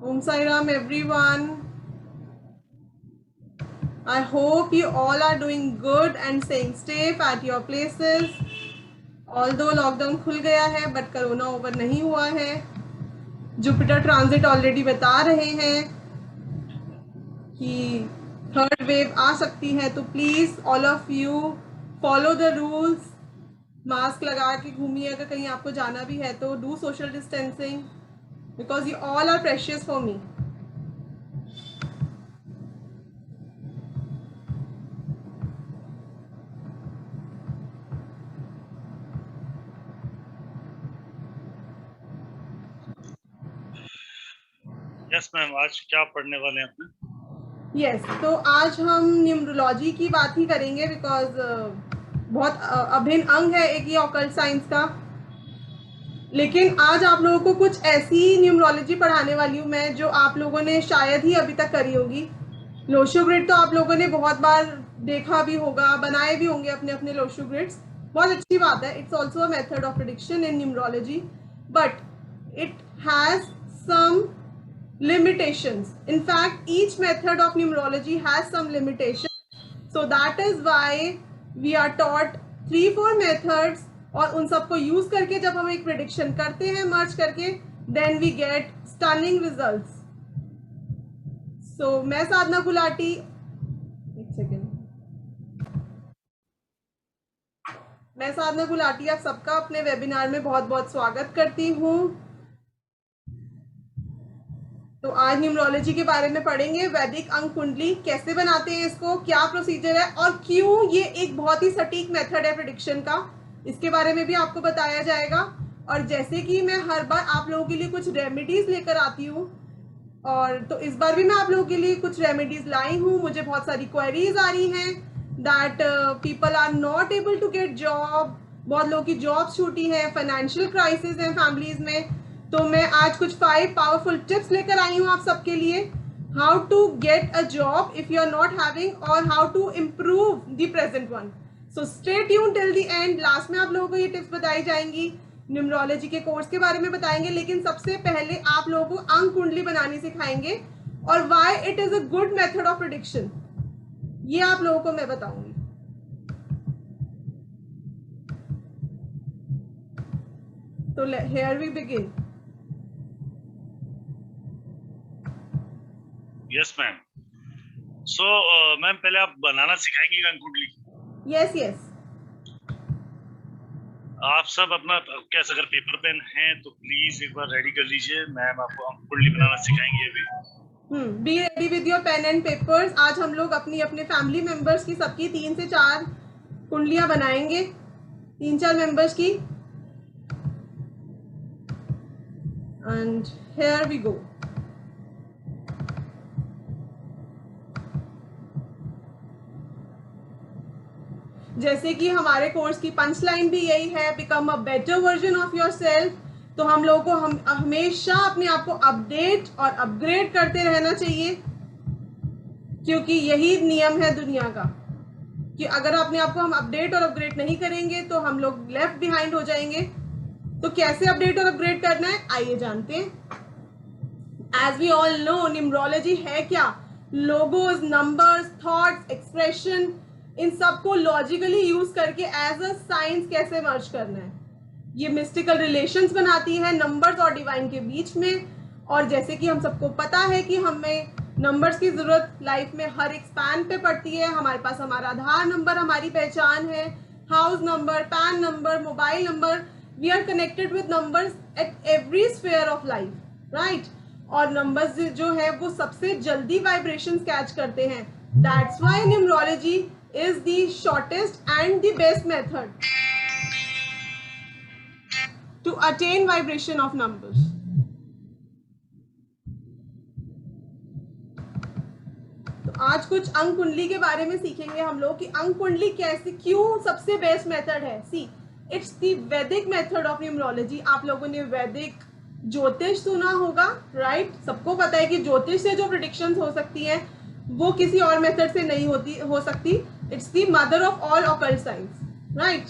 Om Sai Ram everyone. I hope you all are doing good and staying safe at your places. Although lockdown खुल गया है but corona over नहीं हुआ है. Jupiter transit already बता रहे हैं कि थर्ड वेव आ सकती है, तो please all of you follow the rules. Mask लगा के घूमिए. अगर कहीं आपको जाना भी है तो do social distancing because you all are precious for me. Yes ma'am, आज क्या पढ़ने वाले हैं अपने? यस, तो आज हम न्यूमरोलॉजी की बात ही करेंगे बिकॉज बहुत अभिन्न अंग है एक ये ऑकल्ट साइंस का. लेकिन आज आप लोगों को कुछ ऐसी न्यूमरोलॉजी पढ़ाने वाली हूँ मैं जो आप लोगों ने शायद ही अभी तक करी होगी. लोशो ग्रिड तो आप लोगों ने बहुत बार देखा भी होगा, बनाए भी होंगे अपने अपने लोशो ग्रिड्स. बहुत अच्छी बात है. It's also a method of prediction in numerology but it has some limitations. In fact, each method of numerology has some limitations. So that is why we are taught 3-4 methods और उन सबको use करके जब हम एक prediction करते हैं मर्ज करके, then we get stunning results. So मैं साधना गुलाटी, एक सेकेंड, मैं साधना गुलाटी आप सबका अपने वेबिनार में बहुत बहुत स्वागत करती हूँ. तो आज न्यूमरोलॉजी के बारे में पढ़ेंगे. वैदिक अंक कुंडली कैसे बनाते हैं, इसको क्या प्रोसीजर है और क्यों ये एक बहुत ही सटीक मेथड है प्रेडिक्शन का, इसके बारे में भी आपको बताया जाएगा. और जैसे कि मैं हर बार आप लोगों के लिए कुछ रेमेडीज लेकर आती हूँ, और तो इस बार भी मैं आप लोगों के लिए कुछ रेमेडीज लाई हूँ. मुझे बहुत सारी क्वेरीज आ रही हैं that people are not able to get job. बहुत लोगों की जॉब छूटी है, फाइनेंशियल क्राइसिस है फैमिलीज में. तो मैं आज कुछ 5 पावरफुल टिप्स लेकर आई हूँ आप सबके लिए. How to get a job if you are not having और how to improve the present one. So stay tune till the end. Last में आप लोगों को ये टिप्स बताई जाएंगी, न्यूमरोलॉजी के कोर्स के बारे में बताएंगे. लेकिन सबसे पहले आप लोगों को अंक कुंडली बनानी सिखाएंगे और why it is a good method of prediction, ये आप लोगों को मैं बताऊंगी. तो here we begin. Yes ma'am. So ma'am, पहले आप बनाना सिखाएंगी अंक कुंडली? Yes yes. आप सब अपना कैसे, अगर पेपर पेन है तो प्लीज एक बार रेडी कर लीजिए. मैम आपको अंक कुंडली बनाना सिखाएंगी अभी. Be ready with your pen and papers. आज हम लोग अपनी अपने फैमिली मेंबर्स की सबकी 3 से 4 कुंडलियां बनाएंगे, 3-4 मेंबर्स की. And here we go. जैसे कि हमारे कोर्स की पंच लाइन भी यही है, become a better version of your self. तो हम लोगों को हम हमेशा अपने आप को अपडेट और अपग्रेड करते रहना चाहिए, क्योंकि यही नियम है दुनिया का कि अगर अपने आप को हम अपडेट और अपग्रेड नहीं करेंगे तो हम लोग लेफ्ट बिहाइंड हो जाएंगे. तो कैसे अपडेट और अपग्रेड करना है, आइए जानते हैं. As we all know, numerology है क्या? लोगोज, नंबर्स, थॉट्स, एक्सप्रेशन, इन सबको लॉजिकली यूज करके एज अ साइंस कैसे मर्ज करना है. ये मिस्टिकल रिलेशंस बनाती है नंबर्स और डिवाइन के बीच में. और जैसे कि हम सबको पता है कि हमें नंबर्स की जरूरत लाइफ में हर एक स्पैन पे पड़ती है. हमारे पास हमारा आधार नंबर हमारी पहचान है, house number, PAN number, mobile number. We are connected with numbers at every sphere of life, right. और नंबर्स जो है वो सबसे जल्दी वाइब्रेशंस कैच करते हैं. That's why numerology is the shortest and the best method to attain vibration of numbers. तो आज कुछ अंक कुंडली के बारे में सीखेंगे हम लोग कि अंक कुंडली कैसे, क्यों सबसे बेस्ट मेथड है. सी, इट्स द वैदिक मेथड ऑफ न्यूमरोलॉजी. आप लोगों ने वैदिक ज्योतिष सुना होगा, राइट. सबको पता है कि ज्योतिष से जो प्रेडिक्शंस हो सकती हैं वो किसी और मेथड से नहीं हो सकती. It's the mother of all occult science, right.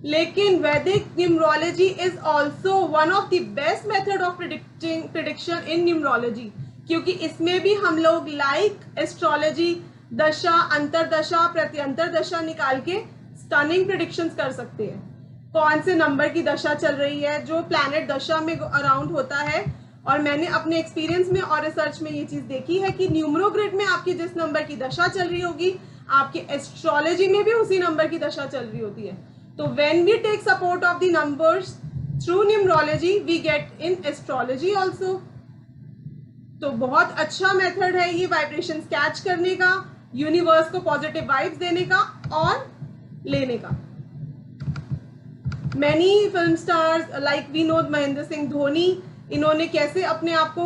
लेकिन वैदिक numerology is also one of the best method of prediction in numerology, क्योंकि इसमें भी हम लोग लाइक एस्ट्रोलॉजी दशा, अंतरदशा, प्रत्यंतर दशा निकाल के स्टनिंग प्रिडिक्शंस कर सकते हैं। कौन से नंबर की दशा चल रही है, जो प्लैनेट दशा में अराउंड होता है। और मैंने अपने एक्सपीरियंस में और रिसर्च में ये चीज देखी है कि न्यूमरोग्रिड में आपकी जिस नंबर की दशा चल रही होगी, आपके एस्ट्रोलॉजी में भी उसी नंबर की दशा चल रही होती है। तो when we take support of the numbers through numerology, we get in astrology also. तो बहुत अच्छा मेथड है ये वाइब्रेशंस कैच करने का, यूनिवर्स को पॉजिटिव वाइब्स देने का और लेने का। Many film stars like Vinod Mahendra Singh Dhoni, इन्होंने कैसे अपने आप को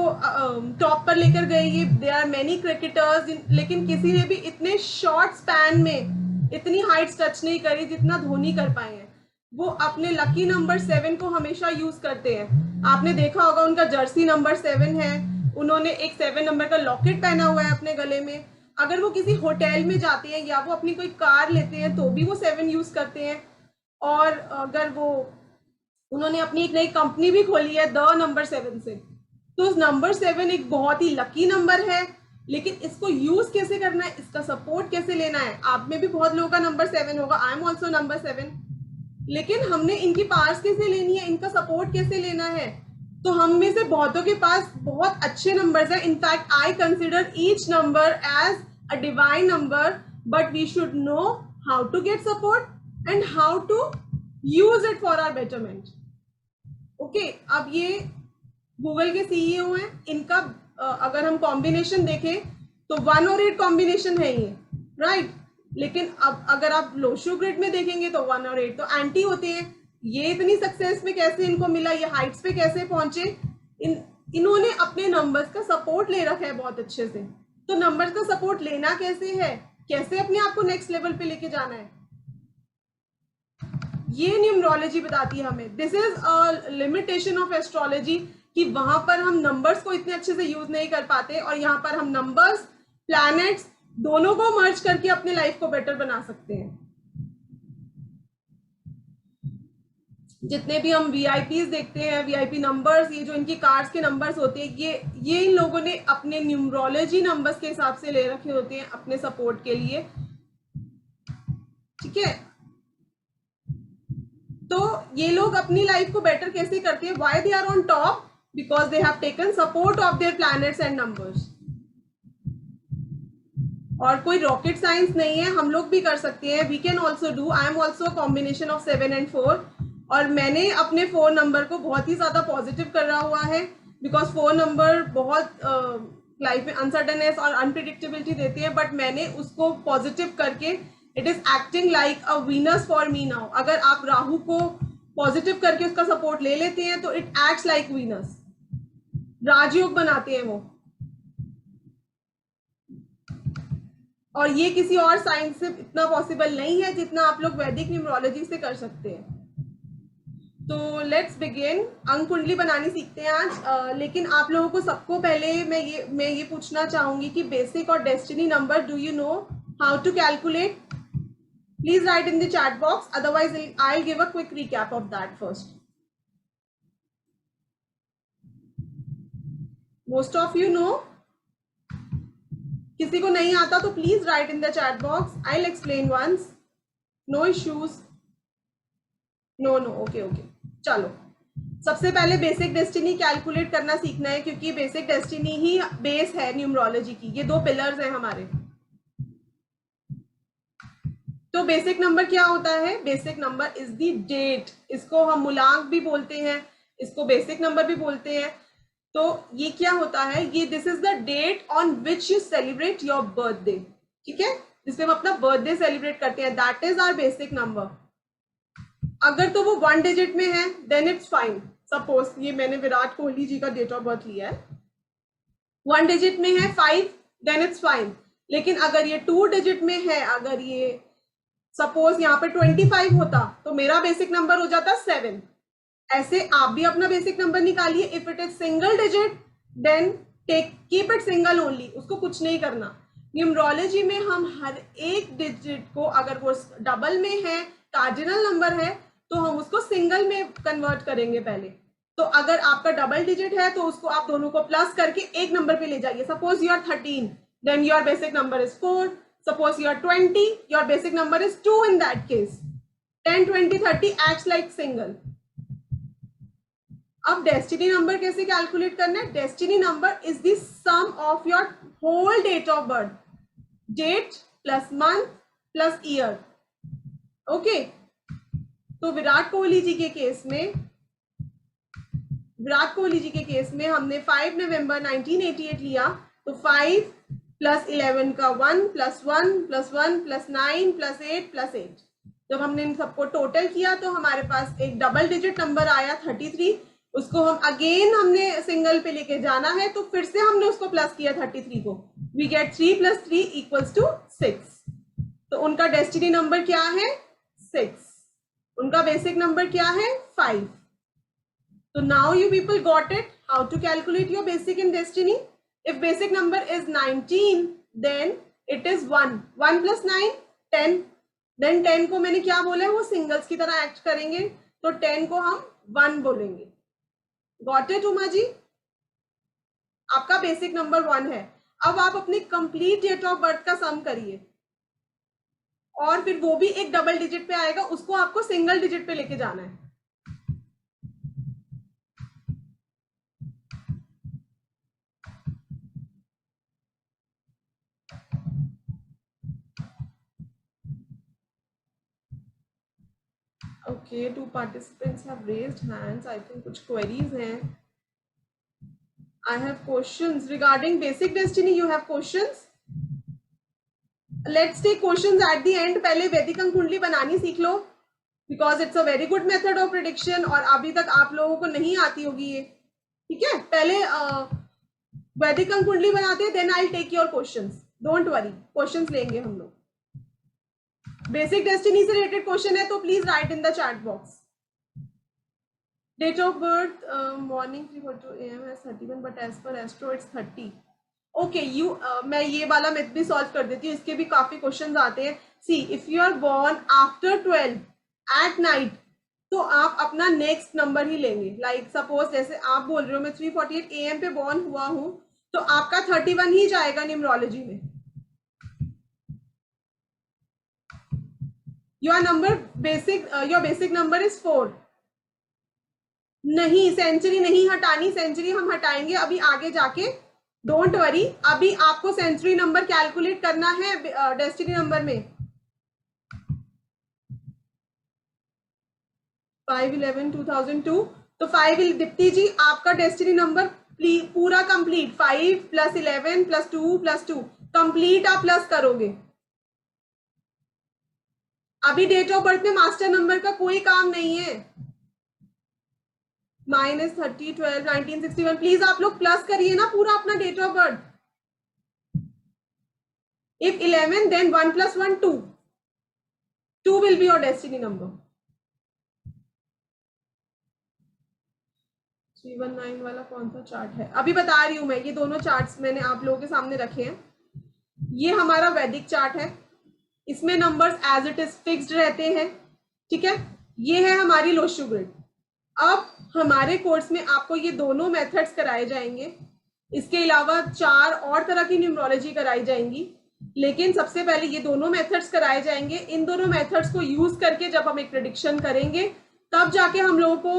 टॉप पर लेकर गए। ये दे आर मैनी क्रिकेटर्स, लेकिन किसी ने भी इतने शॉर्ट स्पैन में इतनी हाइट्स टच नहीं करी जितना धोनी कर पाए हैं। वो अपने लकी नंबर 7 को हमेशा यूज करते हैं। आपने देखा होगा उनका जर्सी नंबर 7 है, उन्होंने एक 7 नंबर का लॉकेट पहना हुआ है अपने गले में। अगर वो किसी होटल में जाते हैं या वो अपनी कोई कार लेते हैं तो भी वो 7 यूज करते हैं। और अगर वो उन्होंने अपनी एक नई कंपनी भी खोली है द नंबर 7 से, तो उस नंबर 7 एक बहुत ही लकी नंबर है। लेकिन इसको यूज कैसे करना है, इसका सपोर्ट कैसे लेना है। आप में भी बहुत लोगों का नंबर 7 होगा, आई एम ऑल्सो नंबर 7, लेकिन हमने इनकी पावर्स कैसे लेनी है, इनका सपोर्ट कैसे लेना है। तो हम में से बहुतों के पास बहुत अच्छे नंबर्स हैं। In fact I consider each number as a divine number, but we should know how to get support and how to use it for our betterment. Okay, अब ये गूगल के सीईओ हैं, इनका अगर हम कॉम्बिनेशन देखें तो 1 और 8 कॉम्बिनेशन है ये, राइट। लेकिन अब अगर आप लोशो ग्रिड में देखेंगे तो 1 और 8 तो एंटी होते हैं। ये इतनी सक्सेस में कैसे इनको मिला, ये हाइट्स पे कैसे पहुंचे, इन्होंने अपने नंबर्स का सपोर्ट ले रखा है बहुत अच्छे से। तो नंबर्स का सपोर्ट लेना कैसे है, कैसे अपने आप को नेक्स्ट लेवल पे लेके जाना है, ये न्यूमरोलॉजी बताती है हमें। This is a limitation of astrology कि वहां पर हम नंबर्स को इतने अच्छे से यूज नहीं कर पाते, और यहाँ पर हम नंबर्स, प्लैनेट्स दोनों को मर्ज करके अपने लाइफ को बेटर बना सकते हैं। जितने भी हम वीआईपीज देखते हैं, वीआईपी नंबर्स, ये जो इनकी कार्ड्स के नंबर्स होते हैं, ये इन लोगों ने अपने न्यूमरोलॉजी नंबर्स के हिसाब से ले रखे होते हैं अपने सपोर्ट के लिए, ठीक है। तो ये लोग अपनी लाइफ को बेटर कैसे करते हैं, why they are on top, because they have taken support of their planets and numbers. और कोई रॉकेट साइंस नहीं है, हम लोग भी कर सकते हैं, we can also do. I am also combination of 7 and 4, और मैंने अपने 4 नंबर को बहुत ही ज्यादा पॉजिटिव कर रहा हुआ है, बिकॉज 4 नंबर बहुत लाइफ में अनसर्टनेस और अनप्रिडिक्टेबिलिटी देते हैं, बट मैंने उसको पॉजिटिव करके it is acting like a Venus for me now. अगर आप राहु को पॉजिटिव करके उसका सपोर्ट ले लेते हैं तो इट एक्ट्स लाइक वीनस, राजयोग बनाते हैं वो। और ये किसी और साइंस से इतना पॉसिबल नहीं है जितना आप लोग वैदिक न्यूमरोलॉजी से कर सकते हैं। तो लेट्स बिगिन। अंक कुंडली बनानी सीखते हैं आज। लेकिन आप लोगों को सबको पहले मैं ये पूछना चाहूंगी कि बेसिक और destiny number do you know how to calculate? Please write in the chat box, otherwise I'll give a quick recap of that first. Most of you know. किसी को नहीं आता तो please write in the chat box. I'll explain once. No issues. No, okay. चलो, सबसे पहले basic destiny calculate करना सीखना है, क्योंकि बेसिक डेस्टिनी ही बेस है न्यूमरोलॉजी की। ये 2 पिलर्स हैं हमारे। तो बेसिक नंबर क्या होता है? Basic number is the date. इसको हम मूलांक भी बोलते हैं, इसको बेसिक नंबर भी बोलते हैं। तो ये क्या होता है? ये this is the date on which you celebrate your birthday, ठीक है, जिसमें हम अपना बर्थडे सेलिब्रेट करते हैं, that is our basic number. अगर तो वो 1 डिजिट में है देन इट्स फाइन। सपोज ये मैंने विराट कोहली जी का डेट ऑफ बर्थ लिया है, 1 डिजिट में है 5, देन इट्स फाइन। लेकिन अगर ये 2 डिजिट में है, अगर ये सपोज यहाँ पे 25 होता तो मेरा बेसिक नंबर हो जाता 7। ऐसे आप भी अपना बेसिक नंबर निकालिए। If it is single digit then keep it single only, उसको कुछ नहीं करना। न्यूमरोलॉजी में हम हर एक डिजिट को, अगर वो डबल में है, कार्डिनल नंबर है, तो हम उसको सिंगल में कन्वर्ट करेंगे पहले। तो अगर आपका डबल डिजिट है तो उसको आप दोनों को प्लस करके एक नंबर पे ले जाइए। Suppose you are 13, then your basic number is 4। Suppose you are 20, your basic number is 2 in that case. 10, 20, 30 acts like single. अब डेस्टिनी नंबर कैसे कैलकुलेट करना है? Destiny number is the sum of your whole date of birth, date plus month plus year. Okay, तो विराट कोहली जी के case में हमने 5 नवंबर 1988 लिया, तो 5 प्लस 11 का 1 plus 1 plus 1 plus 9 plus 8 plus 8। जब हमने इन सबको टोटल किया तो हमारे पास एक डबल डिजिट नंबर आया 33। उसको हम अगेन हमने सिंगल पे लेके जाना है, तो फिर से हमने उसको प्लस किया 33 को। We get 3 plus 3 equals to 6। तो उनका डेस्टिनी नंबर क्या है? 6। उनका बेसिक नंबर क्या है? 5। So now you people got it how to calculate your basic and destiny. If basic number is 19, then it is 1. 1 plus 9, 10. Then 10 को मैंने क्या बोला है? वो सिंगल्स की तरह एक्ट करेंगे, तो 10 को हम 1 बोलेंगे। Got it Uma ji? आपका बेसिक नंबर 1 है। अब आप अपनी कंप्लीट डेट ऑफ बर्थ का सम करिए, और फिर वो भी एक डबल डिजिट पे आएगा, उसको आपको सिंगल डिजिट पे लेके जाना है। Okay, 2 participants have raised hands. I think कुछ queries हैं. I have questions regarding basic destiny. You have questions? Let's take questions at the end. पहले वैदिक अंक कुंडली बनानी सीख लो, because it's a very good method of prediction, और अभी तक आप लोगों को नहीं आती होगी ये, ठीक है? पहले वैदिक अंक कुंडली बनाते हैं, then I'll take your questions. Don't worry, questions लेंगे हम लोग। बेसिक डेस्टिनी से रिलेटेड क्वेश्चन है तो please write in the chat box. Date of birth morning 3:42 AM है 31, but as per astro it's 30। Okay, मैं ये वाला मेथड भी सॉल्व कर देती हूँ, इसके भी काफी क्वेश्चन आते हैं। See, if you are born after 12 at night, तो आप अपना नेक्स्ट नंबर ही लेंगे। लाइक सपोज जैसे आप बोल रहे हो मैं 3:48 AM पे बॉर्न हुआ हूँ, तो आपका 31 ही जाएगा न्यूमरोलॉजी में। Your basic number is 4। नहीं, सेंचुरी नहीं हटानी, सेंचुरी हम हटाएंगे अभी आगे जाके, डोंट वरी। अभी आपको सेंचुरी नंबर कैलकुलेट करना है डेस्टिनी नंबर में। 5/11/2002, तो 5 दीप्ति जी आपका डेस्टिनी नंबर पूरा कंप्लीट, 5 + 11 + 2 + 2 कंप्लीट आप प्लस करोगे। अभी डेट ऑफ बर्थ में मास्टर नंबर का कोई काम नहीं है। -30 12 1961, प्लीज आप लोग प्लस करिए ना पूरा अपना date of birth. If 11 then 1 + 1 2, 2 will be your destiny number। 319 वाला कौन सा चार्ट है? अभी बता रही हूं मैं, ये दोनों चार्ट्स मैंने आप लोगों के सामने रखे हैं। ये हमारा वैदिक चार्ट है, इसमें numbers as it is fixed रहते हैं, ठीक है? ये है हमारी लोशो ग्रिड। अब हमारे कोर्स में आपको ये दोनों मेथड्स कराए जाएंगे, इसके अलावा 4 और तरह की न्यूमरोलॉजी कराई जाएंगी, लेकिन सबसे पहले ये दोनों मेथड्स कराए जाएंगे। इन दोनों मेथड्स को यूज करके जब हम एक प्रेडिक्शन करेंगे, तब जाके हम लोगों को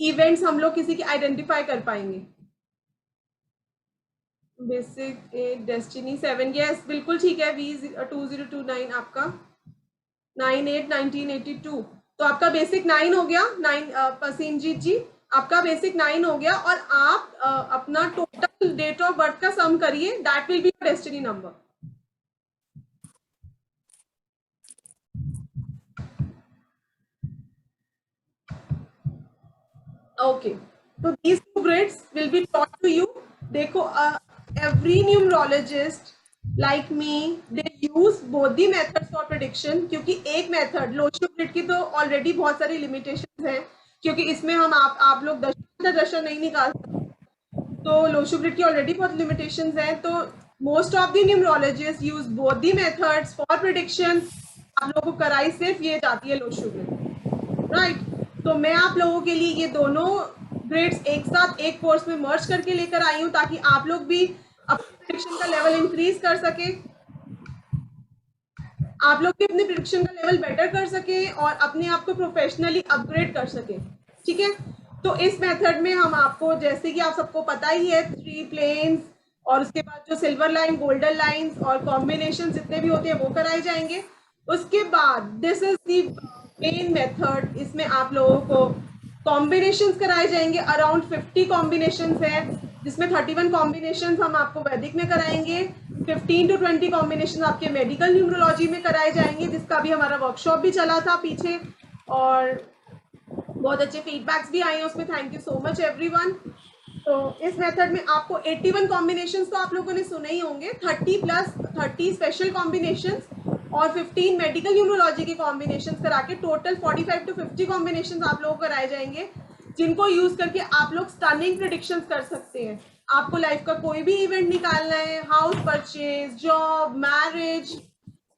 इवेंट्स हम लोग किसी के आइडेंटिफाई कर पाएंगे। बेसिक डेस्टिनी 7, यस बिल्कुल ठीक है। V2029 आपका 9/8/1982, तो आपका बेसिक 9 हो गया। 9 पसीनजीत जी आपका बेसिक 9 हो गया, और आप अपना टोटल डेट ऑफ बर्थ का सम करिए, that will B destiny number. Okay, तो these 2 grids will be taught to you। देखो, every numerologist like me, they use both the methods for prediction, क्योंकि एक मेथड लोशो ग्रिड की तो already बहुत सारी लिमिटेशंस हैं, क्योंकि इसमें हम आप लोग दशा नहीं निकाल सकते, तो लोशो ग्रिड की ऑलरेडी बहुत लिमिटेशंस हैं। तो most of the numerologist use both the methods for prediction. आप लोगों को कराई सिर्फ ये जाती है लोशो ग्रिड, राइट? तो मैं आप लोगों के लिए ये दोनों ग्रेड्स एक साथ एक कोर्स में मर्ज करके लेकर आई हूँ, ताकि आप लोग भी अपने प्रेडिक्शन का लेवल इंक्रीज कर सके, आप लोग भी अपने प्रेडिक्शन का लेवल बेटर कर सके और अपने आप को प्रोफेशनली अपग्रेड कर सके। ठीक है, तो इस मेथड में हम आपको, जैसे कि आप सबको पता ही है, 3 प्लेन्स और उसके बाद जो सिल्वर लाइन, गोल्डन लाइंस और कॉम्बिनेशन जितने भी होते हैं वो कराए जाएंगे। उसके बाद this is the main method, इसमें आप लोगों को कॉम्बिनेशंस कराए जाएंगे। अराउंड 50 कॉम्बिनेशंस है, जिसमें 31 कॉम्बिनेशंस हम आपको वैदिक में कराएंगे, 15 to 20 कॉम्बिनेशन आपके मेडिकल न्यूमरोलॉजी में कराए जाएंगे, जिसका भी हमारा वर्कशॉप भी चला था पीछे और बहुत अच्छे फीडबैक्स भी आए हैं उसमें। Thank you so much everyone. तो इस मेथड में आपको 81 कॉम्बिनेशंस तो आप लोगों ने सुने ही होंगे, 30 प्लस 30 स्पेशल कॉम्बिनेशंस और 15 मेडिकल न्यूमरोलॉजी के कॉम्बिनेशंस करा के टोटल 45 to 50 कॉम्बिनेशंस आप लोगों को कराए जाएंगे, जिनको यूज करके आप लोग स्टनिंग प्रेडिक्शंस कर सकते हैं। आपको लाइफ का कोई भी इवेंट निकालना है, हाउस परचेज, जॉब, मैरिज,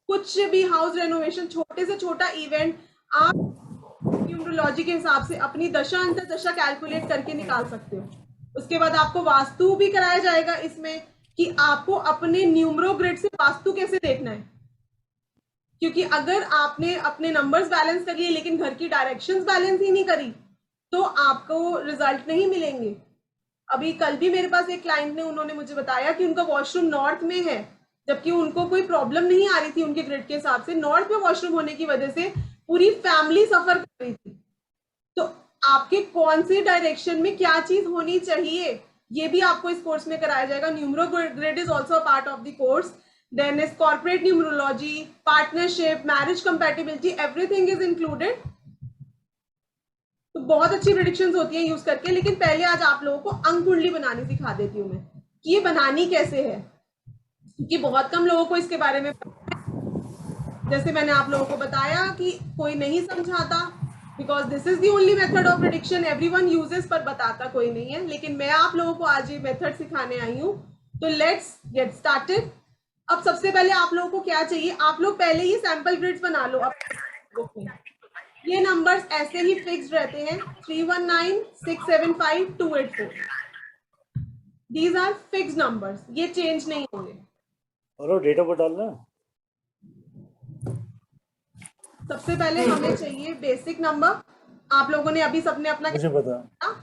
कुछ भी, हाउस रेनोवेशन, छोटे से छोटा इवेंट आप न्यूमरोलॉजी के हिसाब से अपनी दशा अंतर दशा कैलकुलेट करके निकाल सकते हो। उसके बाद आपको वास्तु भी कराया जाएगा इसमें, कि आपको अपने न्यूमरो ग्रिड से वास्तु कैसे देखना है, क्योंकि अगर आपने अपने नंबर्स बैलेंस कर लिए लेकिन घर की डायरेक्शंस बैलेंस ही नहीं करी तो आपको रिजल्ट नहीं मिलेंगे। अभी कल भी मेरे पास एक क्लाइंट ने, उन्होंने मुझे बताया कि उनका वॉशरूम नॉर्थ में है, जबकि उनको कोई प्रॉब्लम नहीं आ रही थी उनके ग्रिड के हिसाब से। नॉर्थ में वॉशरूम होने की वजह से पूरी फैमिली सफर कर रही थी। तो आपके कौन सी डायरेक्शन में क्या चीज होनी चाहिए, ये भी आपको इस कोर्स में कराया जाएगा। Numero grid is also part of the course. Then is corporate numerology, partnership, marriage compatibility, everything is included. तो बहुत अच्छी प्रेडिक्शंस होती हैं यूज करके। लेकिन पहले आज आप लोगों को अंक कुंडली बनानी सिखा देती हूँ मैं, कि ये बनानी कैसे है, क्योंकि बहुत कम लोगों को इसके बारे में, जैसे मैंने आप लोगों को बताया कि कोई नहीं समझाता, because this is the only method of prediction everyone uses, पर बताता कोई नहीं है। लेकिन मैं आप लोगों को आज ये मेथड सिखाने आई हूँ। तो लेट्स गेट स्टार्टेड। अब सबसे पहले आप लोगों को क्या चाहिए, आप लोग पहले ही सैंपल ग्रिड्स बना लो बुक में। ये नंबर्स ऐसे ही फिक्स्ड रहते हैं, 319, 675, 284। दीज आर फिक्स्ड नंबर्स, ये चेंज नहीं होंगे। और डेट ऑफ बर्थ डालना। सबसे पहले हमें चाहिए बेसिक नंबर। आप लोगों ने अभी सबने अपना, मुझे पता,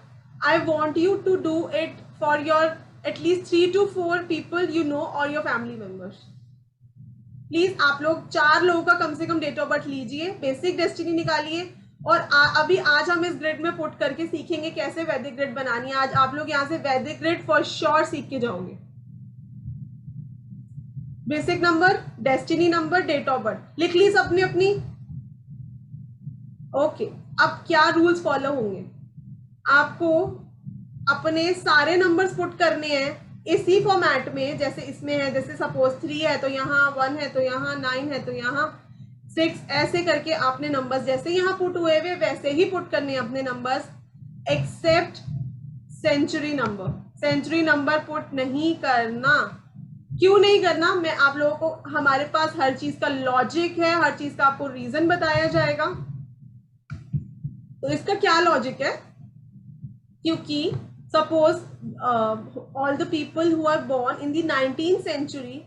I want you to do it for your at least 3 to 4 people you know और योर फैमिली मेंबर्स। प्लीज आप लोग 4 लोगों का कम से कम डेट ऑफ बर्थ लीजिए, बेसिक डेस्टिनी निकालिए। और अभी आज हम इस ग्रिड में पुट करके सीखेंगे कैसे वैदिक ग्रिड बनानी है। आज आप लोग यहाँ से वैदिक ग्रिड फॉर श्योर सीख के जाओगे। Basic number, destiny number, date of birth लिख ली सबने अपनी। ओके, अब क्या रूल्स फॉलो होंगे, आपको अपने सारे नंबर्स पुट करने हैं इसी फॉर्मेट में जैसे इसमें है। जैसे सपोज 3 है तो यहाँ 1 है, तो यहाँ 9 है, तो यहाँ 6, ऐसे करके आपने नंबर्स जैसे यहाँ पुट हुए हुए वैसे ही पुट करने हैं अपने numbers, except century number. Century number put नहीं करना। क्यों नहीं करना, मैं आप लोगों को, हमारे पास हर चीज का लॉजिक है, हर चीज का आपको रीजन बताया जाएगा। तो इसका क्या लॉजिक है, क्योंकि suppose all the people who are born in the 19th century,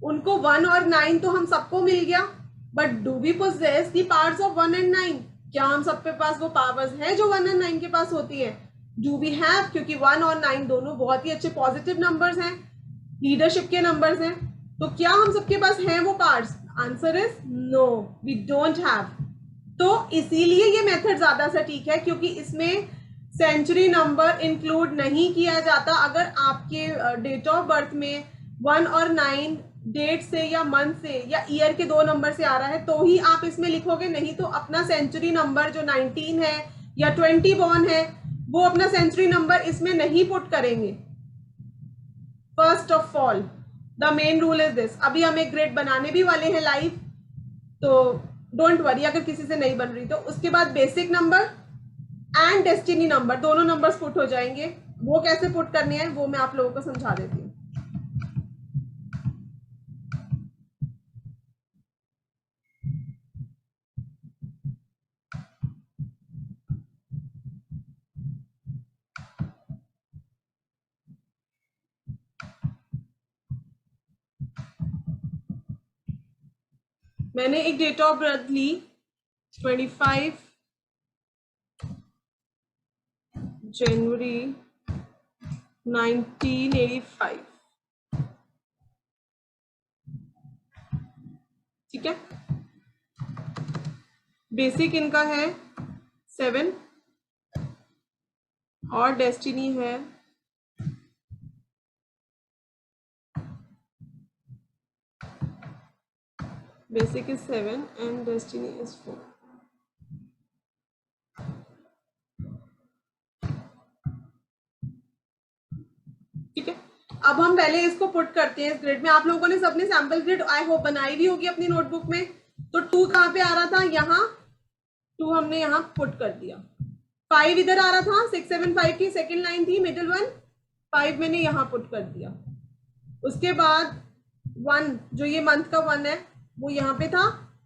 उनको 1 और 9 तो हम सबको मिल गया, but do we possess the powers of 1 and 9? क्या हम सबके पास वो पावर्स है जो 1 and 9 के पास होती है? Do we have? क्योंकि 1 और 9 दोनों बहुत ही अच्छे पॉजिटिव नंबर्स हैं, लीडरशिप के नंबर्स हैं। तो क्या हम सबके पास हैं वो parts? Answer is no, we don't have. तो इसीलिए ये मेथड ज्यादा सटीक है, क्योंकि इसमें सेंचुरी नंबर इंक्लूड नहीं किया जाता। अगर आपके डेट ऑफ बर्थ में 1 और 9 डेट से या मंथ से या ईयर के 2 नंबर से आ रहा है तो ही आप इसमें लिखोगे, नहीं तो अपना सेंचुरी नंबर जो 19 है या 20 बॉर्न है वो अपना सेंचुरी नंबर इसमें नहीं पुट करेंगे। First of all the main rule is this. अभी हम एक ग्रिड बनाने भी वाले हैं लाइव, तो डोंट वरी अगर किसी से नहीं बन रही तो। उसके बाद basic number and destiny number, दोनों नंबर्स पुट हो जाएंगे। वो कैसे पुट करने हैं वो मैं आप लोगों को समझा देती हूँ। मैंने एक डेट ऑफ बर्थ ली 25 जनवरी 1985, ठीक है। बेसिक इनका है 7 और डेस्टिनी है basic is 7 and destiny is 4। ठीक है, अब हम पहले इसको पुट करते हैं इस ग्रिड में। आप लोगों ने सबने सैंपल ग्रिड आई होप बनाई भी होगी अपनी नोटबुक में। तो 2 कहाँ पे आ रहा था, यहाँ 2 हमने यहाँ पुट कर दिया। 5 इधर आ रहा था, 6 7 5 की सेकेंड लाइन थी, मिडिल वन 5 मैंने यहाँ पुट कर दिया। उसके बाद 1 जो ये मंथ का 1 है वो यहाँ पे था,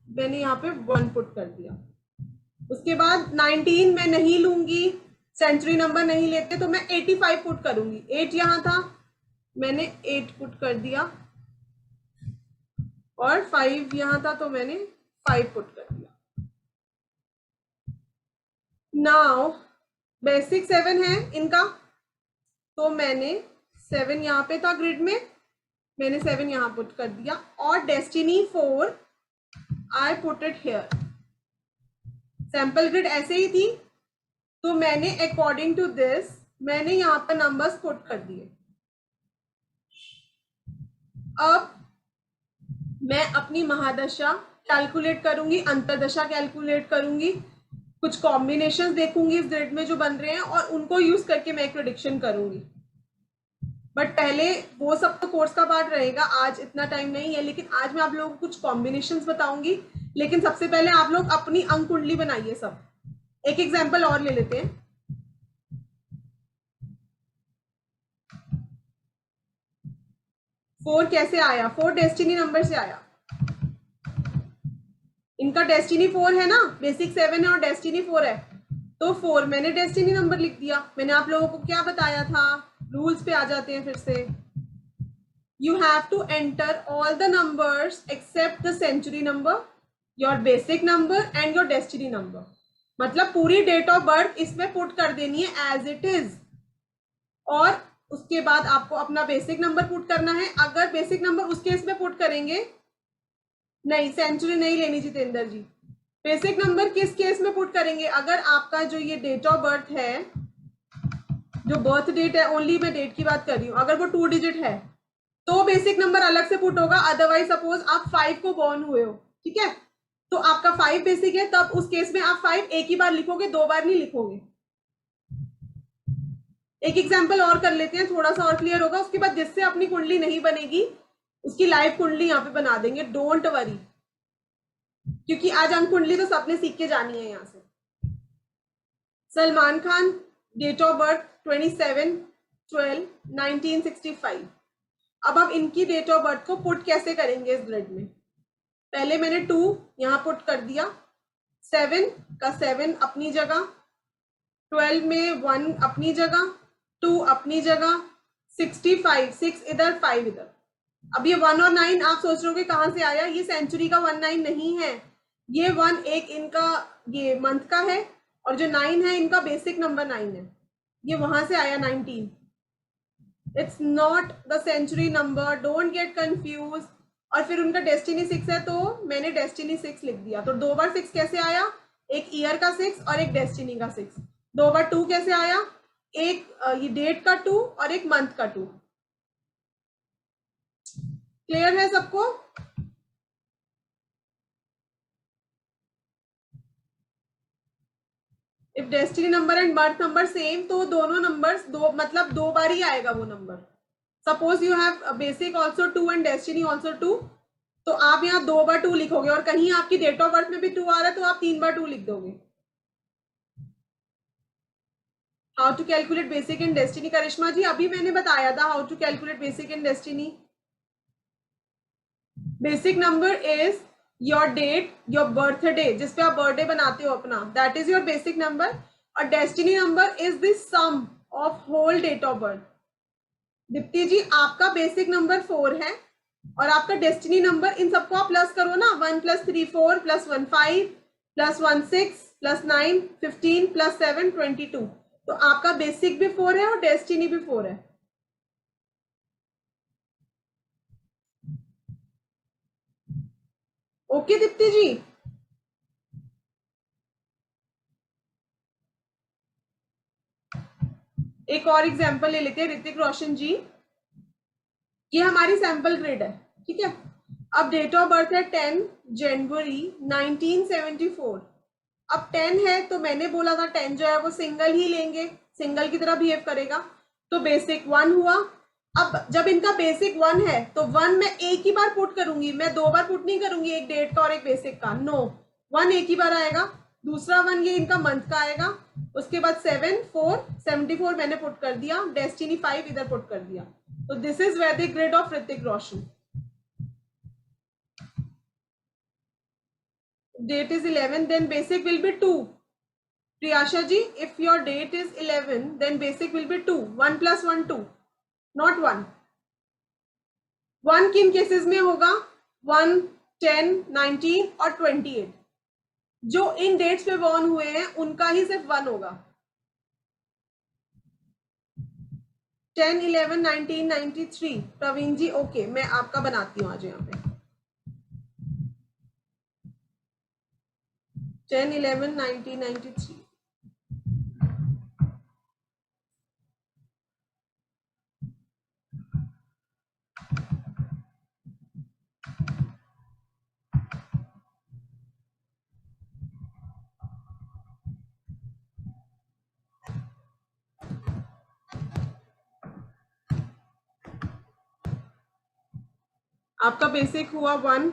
मैंने यहाँ पे 1 पुट कर दिया। उसके बाद 19 मैं नहीं लूंगी, सेंचुरी नंबर नहीं लेते, तो मैं 85 पुट करूंगी। 8 यहाँ था, मैंने 8 पुट कर दिया, और 5 यहाँ था तो मैंने 5 पुट कर दिया। नाउ बेसिक 7 है इनका, तो मैंने 7 यहाँ पे था ग्रिड में, मैंने 7 यहाँ पुट कर दिया। और destiny 4 I put it here. Sample grid ऐसे ही थी, तो मैंने अकॉर्डिंग टू दिस मैंने यहाँ पर नंबर्स पुट कर दिए। अब मैं अपनी महादशा कैलकुलेट करूंगी, अंतरदशा कैलकुलेट करूंगी, कुछ कॉम्बिनेशंस देखूंगी इस ग्रिड में जो बन रहे हैं, और उनको यूज करके मैं एक प्रेडिक्शन करूंगी। बट पहले वो सब तो कोर्स का पार्ट रहेगा, आज इतना टाइम नहीं है, लेकिन आज मैं आप लोगों को कुछ कॉम्बिनेशंस बताऊंगी। लेकिन सबसे पहले आप लोग अपनी अंक कुंडली बनाइए सब। एक एग्जाम्पल और ले लेते हैं। फोर कैसे आया, 4 डेस्टिनी नंबर से आया। इनका डेस्टिनी 4 है ना, बेसिक 7 है और डेस्टिनी 4 है, तो 4 मैंने डेस्टिनी नंबर लिख दिया। मैंने आप लोगों को क्या बताया था, रूल्स पे आ जाते हैं फिर से। You have to enter all the numbers except the century number, your basic number and your destiny number. मतलब पूरी डेट ऑफ बर्थ इसमें पुट कर देनी है एज इट इज, और उसके बाद आपको अपना बेसिक नंबर पुट करना है। अगर बेसिक नंबर उस केस में पुट करेंगे, नहीं सेंचुरी नहीं लेनी जितेंद्र जी, बेसिक नंबर किस केस में पुट करेंगे, अगर आपका जो ये डेट ऑफ बर्थ है, जो बर्थ डेट है, ओनली मैं डेट की बात कर रही हूँ, अगर वो 2 डिजिट है तो बेसिक नंबर अलग से पुट होगा। अदरवाइज सपोज आप 5 को बॉर्न हुए हो, ठीक है, तो आपका 5 बेसिक है, तब उस केस में आप 5 एक ही बार लिखोगे, 2 बार नहीं लिखोगे। एक एग्जाम्पल और कर लेते हैं, थोड़ा सा और क्लियर होगा। उसके बाद जिससे अपनी कुंडली नहीं बनेगी उसकी लाइव कुंडली यहाँ पे बना देंगे, डोंट वरी, क्योंकि आज अंक कुंडली तो सबने सीख के जानी है। यहाँ से Salman Khan, date of birth 27/12/1965। अब आप इनकी डेट ऑफ बर्थ को पुट कैसे करेंगे इस ग्रिड में। पहले मैंने 2 यहाँ पुट कर दिया, 7 का 7 अपनी जगह, 12 में 1 अपनी जगह, 2 अपनी जगह, 65 6 इधर 5 इधर। अब ये 1 और 9 आप सोच रहे हो कहां से आया, ये सेंचुरी का 1 9 नहीं है, ये 1 एक इनका ये मंथ का है, और जो 9 है इनका बेसिक नंबर 9 है, ये वहां से आया 19। It's not the century number, don't get confuse. और फिर उनका डेस्टिनी 6 है, तो मैंने डेस्टिनी 6 लिख दिया। तो 2 बार 6 कैसे आया, एक ईयर का 6 और एक डेस्टिनी का 6। 2 बार 2 कैसे आया, एक ये डेट का 2 और एक मंथ का 2। क्लियर है सबको। If destiny number and birth number same, तो दोनों नंबर्स मतलब 2 बार ही आएगा वो number. Suppose you have basic also 2 and destiny also 2, तो आप यहाँ 2 बार 2 लिखोगे, और कहीं आपकी डेट ऑफ बर्थ में भी 2 आ रहा है तो आप 3 बार 2 लिख दोगे। How to calculate basic and destiny, Karishma ji अभी मैंने बताया था how to calculate basic and destiny. Basic number is your date, your birthday, जिसपे आप बर्थडे बनाते हो अपना, that is your basic number. और destiny number is the sum of whole date of birth. Deepti ji आपका बेसिक नंबर 4 है, और आपका डेस्टिनी नंबर, इन सबको आप प्लस करो ना, 1 + 3 4 + 1 5 + 1 6 + 9 15 + 7 22। तो आपका बेसिक भी 4 है और डेस्टिनी भी 4 है। ओके दीप्ति जी, एक और एग्जांपल ले लेते हैं। ऋतिक रोशन जी, ये हमारी सैंपल ग्रेड है, ठीक है। अब डेट ऑफ बर्थ है 10 जनवरी 1974। अब 10 है तो मैंने बोला था 10 जो है वो सिंगल ही लेंगे, सिंगल की तरह बिहेव करेगा, तो बेसिक 1 हुआ। अब जब इनका बेसिक 1 है तो 1 मैं एक ही बार पुट करूंगी, मैं 2 बार पुट नहीं करूंगी, एक डेट का और एक बेसिक का, नो, 1 एक ही बार आएगा। दूसरा 1 ये इनका मंथ का आएगा। उसके बाद 7 4 74 मैंने पुट कर दिया, डेस्टिनी 5 इधर पुट कर दिया। तो this is where the grid of Hrithik Roshan. Date is 11, then basic will be 2. Priyasha ji, if your date is 11, then basic will be 2. 1 + 1 2, not 1. 1 किन केसेस में होगा? 1 10 19 और 28। जो इन डेट्स पे बॉर्न हुए हैं उनका ही सिर्फ 1 होगा। 10 11 19 93। प्रवीण जी ओके, मैं आपका बनाती हूँ आज यहाँ पे। 10 11 19 93। आपका बेसिक हुआ 1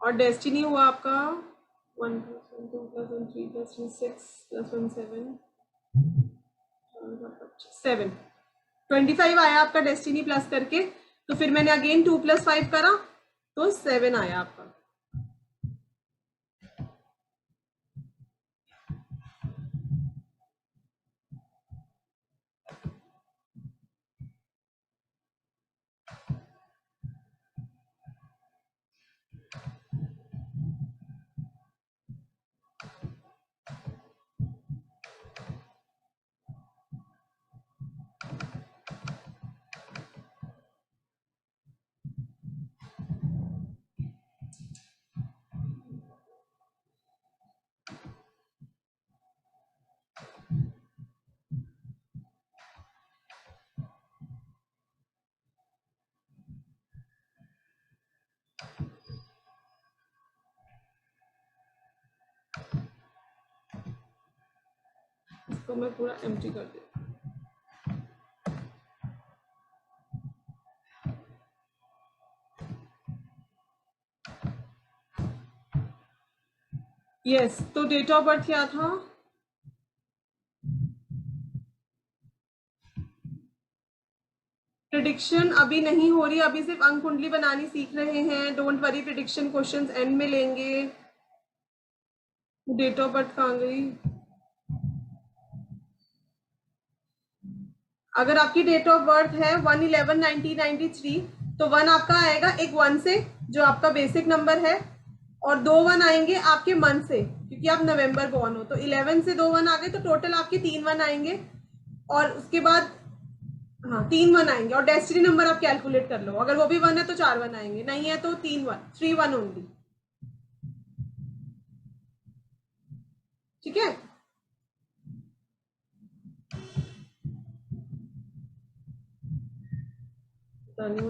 और डेस्टिनी हुआ आपका 1 + 1 2 + 1 3 + 3 6 + 1 7 25 आया आपका डेस्टिनी प्लस करके। तो फिर मैंने अगेन 2 + 5 करा तो 7 आया आपका। इसको मैं पूरा एम्प्टी कर देती हूँ। यस, तो डेट ऑफ बर्थ क्या था? प्रिडिक्शन अभी नहीं हो रही, अभी सिर्फ अंक कुंडली बनानी सीख रहे हैं। Don't worry, prediction questions and में लेंगे। डेट ऑफ बर्थ कहाँ गई? अगर आपकी डेट ऑफ बर्थ है 1 11 1993 तो 1 आपका आएगा एक 1 से जो आपका बेसिक नंबर है, और 2 1 आएंगे आपके मंथ से क्योंकि आप नवंबर बॉर्न हो। तो 11 से 2 1 आ गए तो टोटल आपके 3 1 आएंगे, और उसके बाद हाँ 3 1 आएंगे। और डेस्टिनी नंबर आप कैलकुलेट कर लो, अगर वो भी 1 है तो 4 1 आएंगे, नहीं है तो 3 1 3 1 ओनली। ठीक है,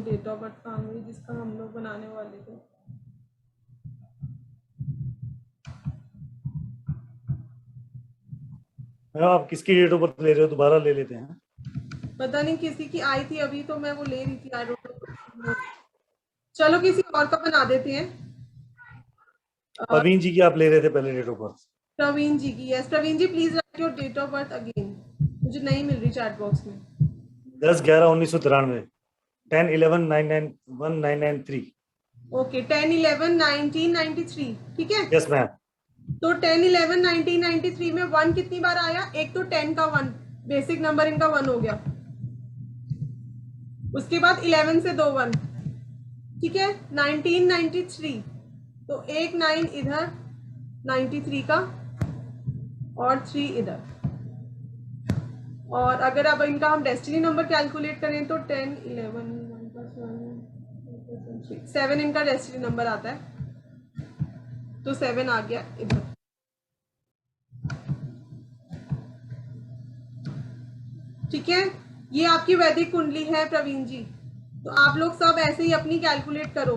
डेट ऑफ बर्थ कहाँ गई जिसका हम लोग बनाने वाले थे? मैम आप किसकी डेट ऑफ बर्थ ले रहे हो, दोबारा ले लेते हैं। पता नहीं, किसी की आई थी अभी तो मैं वो ले रही थी। आई डोंट नो, चलो किसी और का बना देते हैं। प्रवीण जी की आप ले रहे थे पहले date of birth. Praveen ji की, yes Praveen ji please write your date of birth again, मुझे नहीं मिल रही चैट बॉक्स में। 10 11 1993, 10 11 1993। ओके 10 11 1993, ठीक है। Yes ma'am. तो 10 11 1993 में 1 कितनी बार आया? एक तो 10 का 1, बेसिक नंबर इनका 1 हो गया। उसके बाद 11 से 2 1, ठीक है। 1993, तो एक 9 इधर 93 का और 3 इधर। और अगर अब इनका हम डेस्टिनी नंबर कैलकुलेट करें तो 10 11 1 + 1 7 इनका डेस्टिनी नंबर आता है, तो 7 आ गया इधर। ठीक है, ये आपकी वैदिक कुंडली है प्रवीण जी। तो आप लोग सब ऐसे ही अपनी कैलकुलेट करो।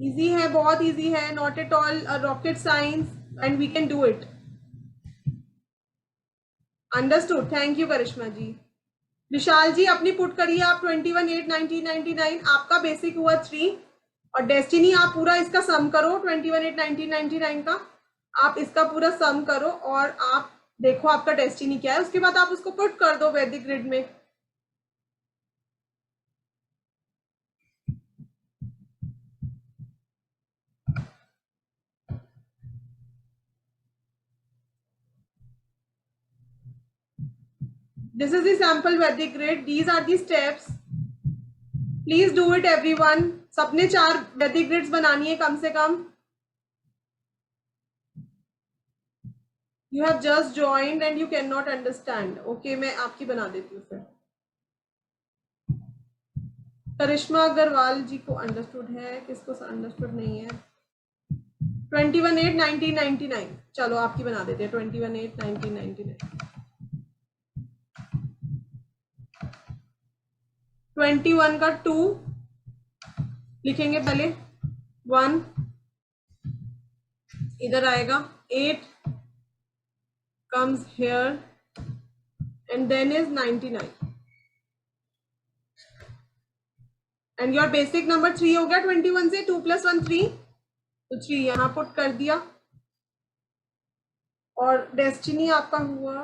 इजी है, बहुत इजी है, not at all rocket science, and we can do it. Understood, thank you Karishma ji. Vishal ji अपनी पुट करिए आप 21/8/1999, आपका बेसिक हुआ 3, और डेस्टिनी आप पूरा इसका सम करो 21/8/1999 का, आप इसका पूरा सम करो और आप देखो आपका डेस्टिनी क्या है, उसके बाद आप उसको पुट कर दो वैदिक ग्रिड में। This is the sample Vedic grid. These are the steps. Please do it everyone. सबने 4 Vedic grids बनानी है कम से कम। You have just joined and you cannot understand. Okay, मैं आपकी बना देती हूँ फिर। करिश्मा अग्रवाल जी को अंडरस्टूड है, किसको अंडरस्टूड नहीं है? 21/8/1999, चलो आपकी बना देते हैं 21/8/1999। 21 का 2 लिखेंगे पहले, 1 इधर आएगा, 8 comes here and then is 99, and your basic number 3 हो गया 21 से, 2 + 1 3, तो 3 यहाँ पुट कर दिया। और डेस्टिनी आपका हुआ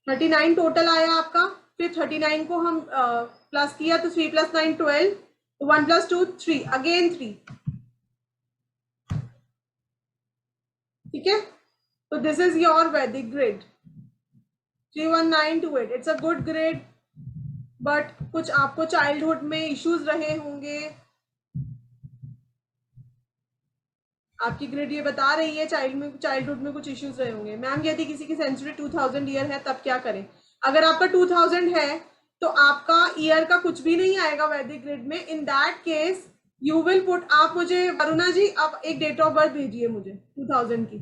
39 टोटल आया आपका। फिर 39 को हम प्लस किया तो 3 + 9 12, तो 1 + 2 3, अगेन 3, ठीक है। तो दिस इज योर वैदिक grid 31928। It's a good grid, but कुछ आपको चाइल्डहुड में इश्यूज रहे होंगे। आपकी ग्रिड ये बता रही है चाइल्डहुड में कुछ इश्यूज रहे होंगे। मैम यदि किसी की सेंचुरी 2000 ईयर है तब क्या करें? अगर आपका 2000 है तो आपका ईयर का कुछ भी नहीं आएगा वैदिक ग्रिड में। इन that case you will put, आप मुझे वरुणा जी अब एक डेट ऑफ बर्थ भेजिए मुझे 2000 की।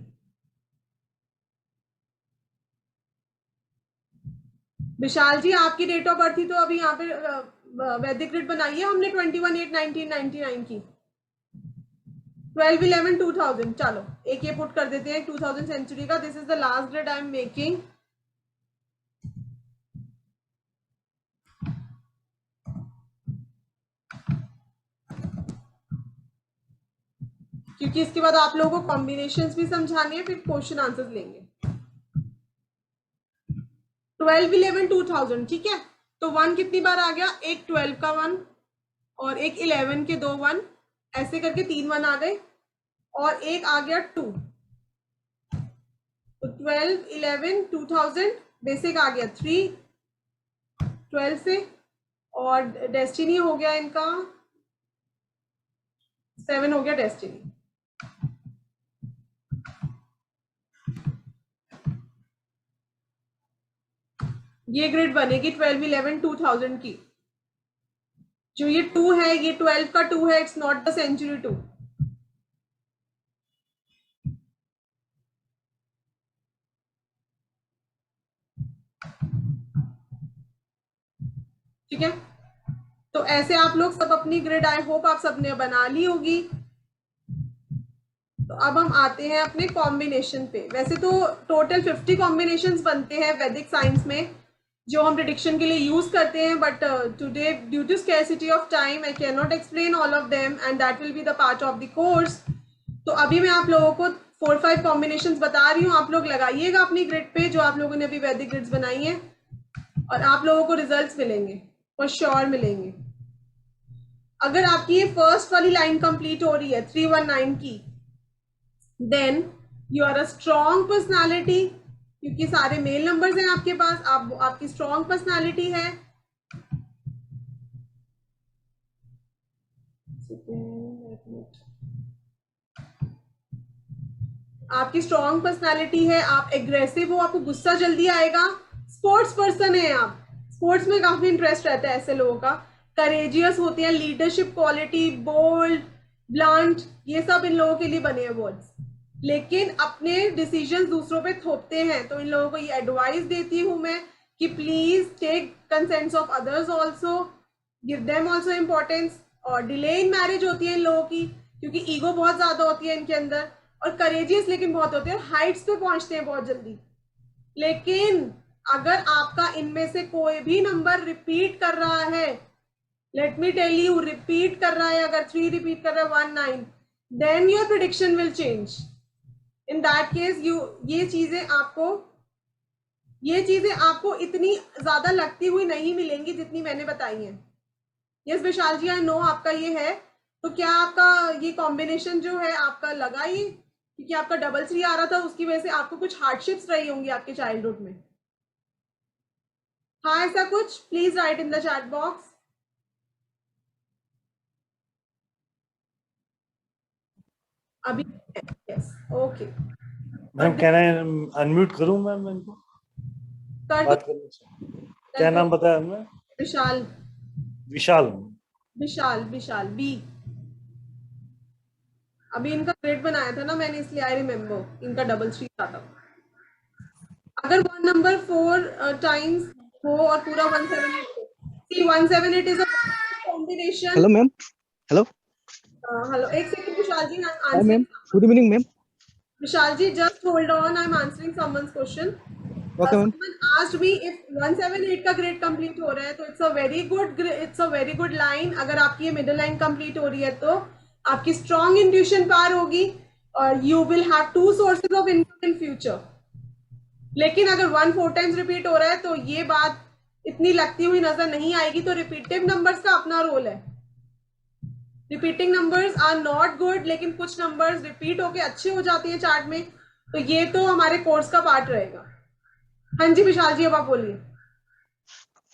विशाल जी आपकी डेट ऑफ बर्थ थी तो अभी यहाँ पे वैदिक ग्रिड बनाइए हमने 21/8/1999 की। 12/11/2000, चलो एक ये पुट कर देते हैं 2000 सेंचुरी का। This is the last grid I am making. क्योंकि इसके बाद आप लोगों को कॉम्बिनेशंस भी समझानी है, फिर क्वेश्चन आंसर्स लेंगे। 12/11/2000, ठीक है। तो 1 कितनी बार आ गया? एक 12 का 1 और एक 11 के 2 1, ऐसे करके 3 1 आ गए, और एक आ गया 2। तो 12/11/2000 बेसिक आ गया 3 12 से, और डेस्टिनी हो गया इनका 7 हो गया डेस्टिनी। ये ग्रिड बनेगी 12/11/2000 की। जो ये 2 है, ये 12 का 2 है, इट्स नॉट द सेंचुरी 2। ठीक है, तो ऐसे आप लोग सब अपनी ग्रिड, आई होप आप सबने बना ली होगी। तो अब हम आते हैं अपने कॉम्बिनेशन पे। वैसे तो टोटल 50 कॉम्बिनेशंस बनते हैं वैदिक साइंस में जो हम प्रेडिक्शन के लिए यूज करते हैं, but today due to scarcity of time I can not explain all of them, and that will be the part of the course. तो अभी मैं आप लोगों को 4-5 कॉम्बिनेशंस बता रही हूँ, आप लोग लगाइएगा अपनी ग्रिड पे जो आप लोगों ने अभी वैदिक ग्रिड्स बनाई है, और आप लोगों को रिजल्ट्स मिलेंगे, फॉर श्योर मिलेंगे। अगर आपकी ये फर्स्ट वाली लाइन कंप्लीट हो रही है 319 की, then you are a strong personality, क्योंकि सारे मेल नंबर्स हैं आपके पास, आपकी स्ट्रॉन्ग पर्सनालिटी है। आपकी स्ट्रॉन्ग पर्सनालिटी है, आप एग्रेसिव हो, आपको गुस्सा जल्दी आएगा, स्पोर्ट्स पर्सन है आप, स्पोर्ट्स में काफी इंटरेस्ट रहता है ऐसे लोगों का, करेजियस होते हैं, लीडरशिप क्वालिटी, बोल्ड, ब्लंट, ये सब इन लोगों के लिए बने हैं वर्ड्स। लेकिन अपने डिसीजंस दूसरों पे थोपते हैं, तो इन लोगों को ये एडवाइस देती हूँ मैं कि please take consents of others also, give them also importance. और डिले इन मैरिज होती है इन लोगों की, क्योंकि ईगो बहुत ज्यादा होती है इनके अंदर, और करेजियस लेकिन बहुत होते हैं, हाइट्स पे पहुंचते हैं बहुत जल्दी। लेकिन अगर आपका इनमें से कोई भी नंबर रिपीट कर रहा है, let me tell you, repeat कर रहा है, अगर 3 रिपीट कर रहा है 19, then your prediction will change. In that case ये चीजें आपको इतनी ज्यादा लगती हुई नहीं मिलेंगी जितनी मैंने बताई हैं। Yes Vishal ji, I know आपका ये है। तो क्या आपका ये कॉम्बिनेशन जो है आपका लगा ये, क्योंकि आपका 3 आ रहा था, उसकी वजह से आपको कुछ हार्डशिप्स रही होंगी आपके चाइल्डहुड में? हाँ ऐसा कुछ, please write in the chat box. अभी yes, okay. Ma'am can I unmute करूं मैम इनको कर बात दो। करने से? क्या नाम बताया हमने? विशाल। विशाल। विशाल, विशाल बी। अभी इनका ग्रेड बनाया था ना मैंने, इसलिए आई रिमेम्बर इनका 3 था। अगर 1 नंबर 4 टाइम्स हो और पूरा 178 हो, see 178 is a combination. Hello ma'am. Hello hello, एक second Vishal ji, I am hi ma'am, answering. Good evening ma'am. Vishal ji just hold on, I am answering someone's question. Okay ma'am. Someone asked me if 178 का grade complete हो रहा है, तो it's a very good line. अगर आपकी ये middle line complete हो रही है तो आपकी स्ट्रॉन्ग इंट्यूशन पार होगी और you will have 2 sources of income in future. लेकिन अगर 1 4 टाइम्स रिपीट हो रहा है तो ये बात इतनी लगती हुई नजर नहीं आएगी। तो रिपीटिव नंबर्स का अपना रोल है, repeating numbers are not good, लेकिन कुछ नंबर्स रिपीट होके अच्छे हो जाते हैं चार्ट में, तो ये तो हमारे कोर्स का पार्ट रहेगा। हाँ जी विशाल जी, अब आप बोलिए।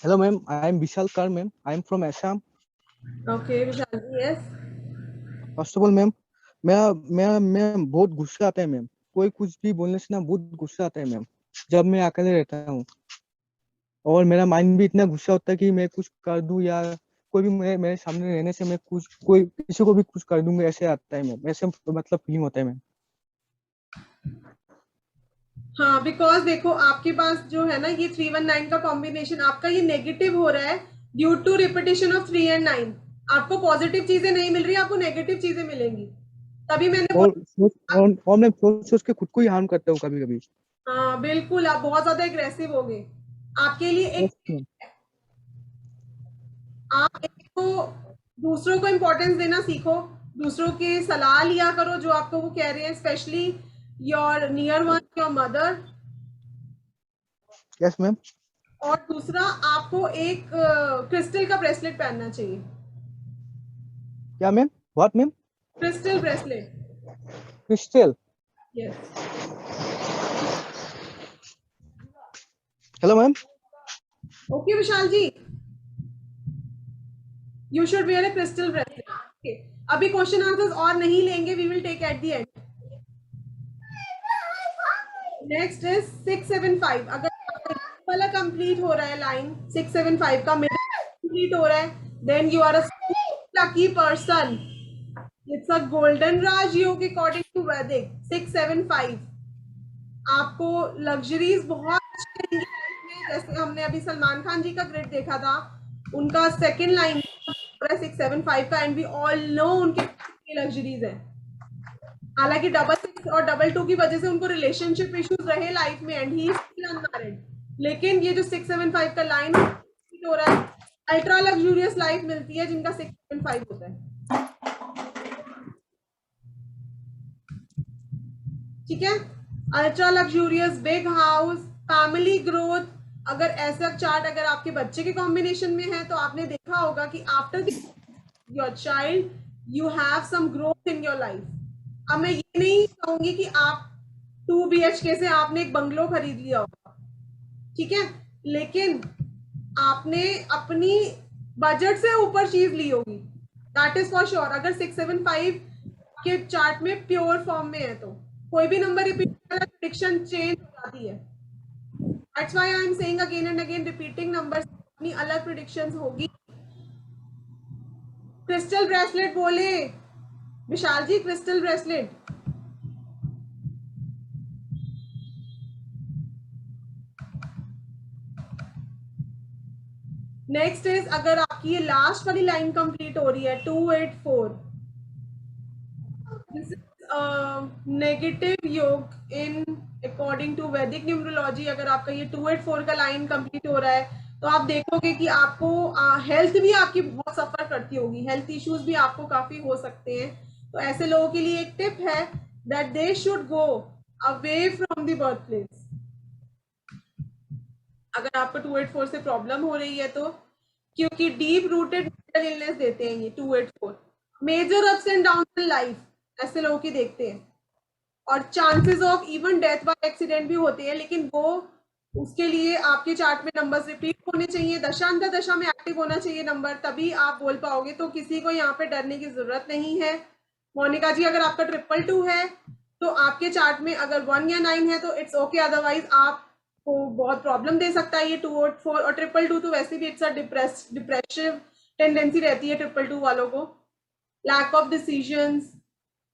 Hello ma'am, I am Vishal कर ma'am, I am from Assam. Okay Vishal ji, yes. First of all ma'am, मैं बहुत गुस्सा आता है मैम, कोई कुछ भी बोलने से ना बहुत गुस्सा आता है मैम जब मैं अकेले रहता हूँ। और मेरा माइंड भी इतना गुस्सा होता है कि मैं कुछ कर दूं या कोई भी मेरे सामने रहने से मैं कोई किसी को भी कुछ कर दूंगा, ऐसे आता है मैम, ऐसे मतलब फीलिंग होता है मैम। हाँ बिकॉज देखो आपके पास जो है ना ये 319 का कॉम्बिनेशन, आपका ये नेगेटिव हो रहा है due to repetition of 3 and 9। आपको पॉजिटिव चीजें नहीं मिल रही, आपको नेगेटिव चीजें मिलेंगी। तभी मैंने और मैं सोच सोच के खुद को ही हार्म करता हूँ कभी कभी। हाँ बिल्कुल, आप बहुत ज्यादा एग्रेसिव हो गए। आपके लिए एक, आप एक तो दूसरों को इम्पोर्टेंस देना सीखो, दूसरों की सलाह लिया करो जो आपको वो कह रहे हैं, specially your near one, your mother. Yes ma'am. और दूसरा, आपको एक क्रिस्टल का ब्रेसलेट पहनना चाहिए। क्या ma'am? What ma'am? Crystal bracelet, crystal? Yes. Hello ma'am. Okay Vishal ji, you should wear a crystal bracelet. Okay, अभी क्वेश्चन आंसर्स और नहीं लेंगे, we will take at the end. Next is 675। अगर वाला कंप्लीट हो रहा है लाइन 675 का, मिडिल कंप्लीट हो रहा है, then you are a lucky person. It's a golden Raj Yog according to वैदिक। 675 आपको लग्जरीज बहुत अच्छी रहेंगी लाइफ में। जैसे हमने अभी सलमान खान जी का ग्रिड देखा था, उनका सेकंड लाइन 675 का, एंड वी ऑल नो उनके लग्जरीज है। हालांकि 666 और 22 की वजह से उनको रिलेशनशिप इश्यूज रहे लाइफ में, and he is still unmarried. लेकिन ये जो 675 का लाइन हो रहा है, अल्ट्रा लग्जूरियस लाइफ मिलती है जिनका 675 होता है। ठीक है, ultra luxurious, big house, family growth. अगर ऐसा चार्ट अगर आपके बच्चे के कॉम्बिनेशन में है तो आपने देखा होगा कि after your child you have some growth in your life. अब मैं ये नहीं कहूंगी कि आप टू BHK से आपने एक बंगलो खरीद लिया होगा, ठीक है, लेकिन आपने अपनी बजट से ऊपर चीज ली होगी, दैट इज फॉर श्योर। अगर 675 के चार्ट में प्योर फॉर्म में है तो कोई भी नंबर रिपीट प्रेडिक्शन चेंज हो जाती है। That's why I am saying again and again, repeating numbers अपनी अलग प्रेडिक्शंस होगी। क्रिस्टल ब्रेसलेट बोले विशाल जी, क्रिस्टल ब्रेसलेट। नेक्स्ट इज, अगर आपकी ये लास्ट वाली लाइन कंप्लीट हो रही है 284, दिस इज नेगेटिव योग इन अकॉर्डिंग टू वैदिक न्यूमरोलॉजी। अगर आपका ये 284 का लाइन कंप्लीट हो रहा है तो आप देखोगे कि आपको हेल्थ भी आपकी बहुत सफर करती होगी, हेल्थ इश्यूज भी आपको काफी हो सकते हैं। तो ऐसे लोगों के लिए एक टिप है that they should go away from the birth place. अगर आपको 284 से प्रॉब्लम हो रही है तो, क्योंकि डीप रूटेड मेंटल इलनेस देते हैं ये 284, major ups and down in life ऐसे लोगों की देखते हैं, और chances of even death by accident भी होते हैं। लेकिन वो उसके लिए आपके चार्ट में नंबर्स रिपीट होने चाहिए, दशांतर दशा में एक्टिव होना चाहिए नंबर, तभी आप बोल पाओगे। तो किसी को यहाँ पे डरने की जरूरत नहीं है। मोनिका जी, अगर आपका 222 है तो आपके चार्ट में अगर 1 या 9 है तो इट्स ओके, अदरवाइज आपको बहुत प्रॉब्लम दे सकता है ये 284 और 222। तो वैसे भी इट्स अ डिप्रेसिव टेंडेंसी रहती है 222 वालों को, lack of decisions,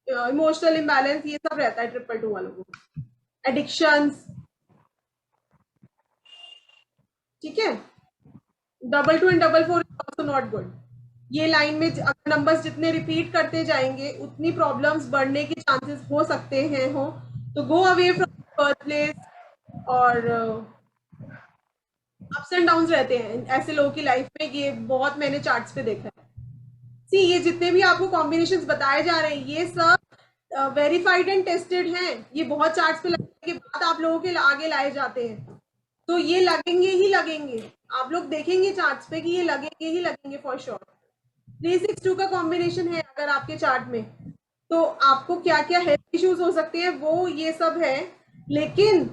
emotional imbalance, ये सब रहता है 222 वालों को, एडिक्शंस, ठीक है। 22 and 44 is also not good. ये लाइन में अगर नंबर्स जितने रिपीट करते जाएंगे उतनी प्रॉब्लम्स बढ़ने के चांसेस हो सकते हैं हो। तो go away from birth place. और अप्स एंड डाउन्स रहते हैं ऐसे लोगों की लाइफ में, ये बहुत मैंने चार्ट्स पे देखा है। सी, ये जितने भी आपको कॉम्बिनेशंस बताए जा रहे हैं ये सब वेरीफाइड एंड टेस्टेड हैं। ये बहुत चार्ट्स पे लगने के बाद आप लोगों के आगे लाए जाते हैं, तो ये लगेंगे ही लगेंगे। आप लोग देखेंगे चार्ट्स पे कि ये लगेंगे ही लगेंगे फॉर श्योर। 362 का कॉम्बिनेशन है अगर आपके चार्ट में, तो आपको क्या क्या हेल्थ इश्यूज हो सकते हैं वो ये सब है। लेकिन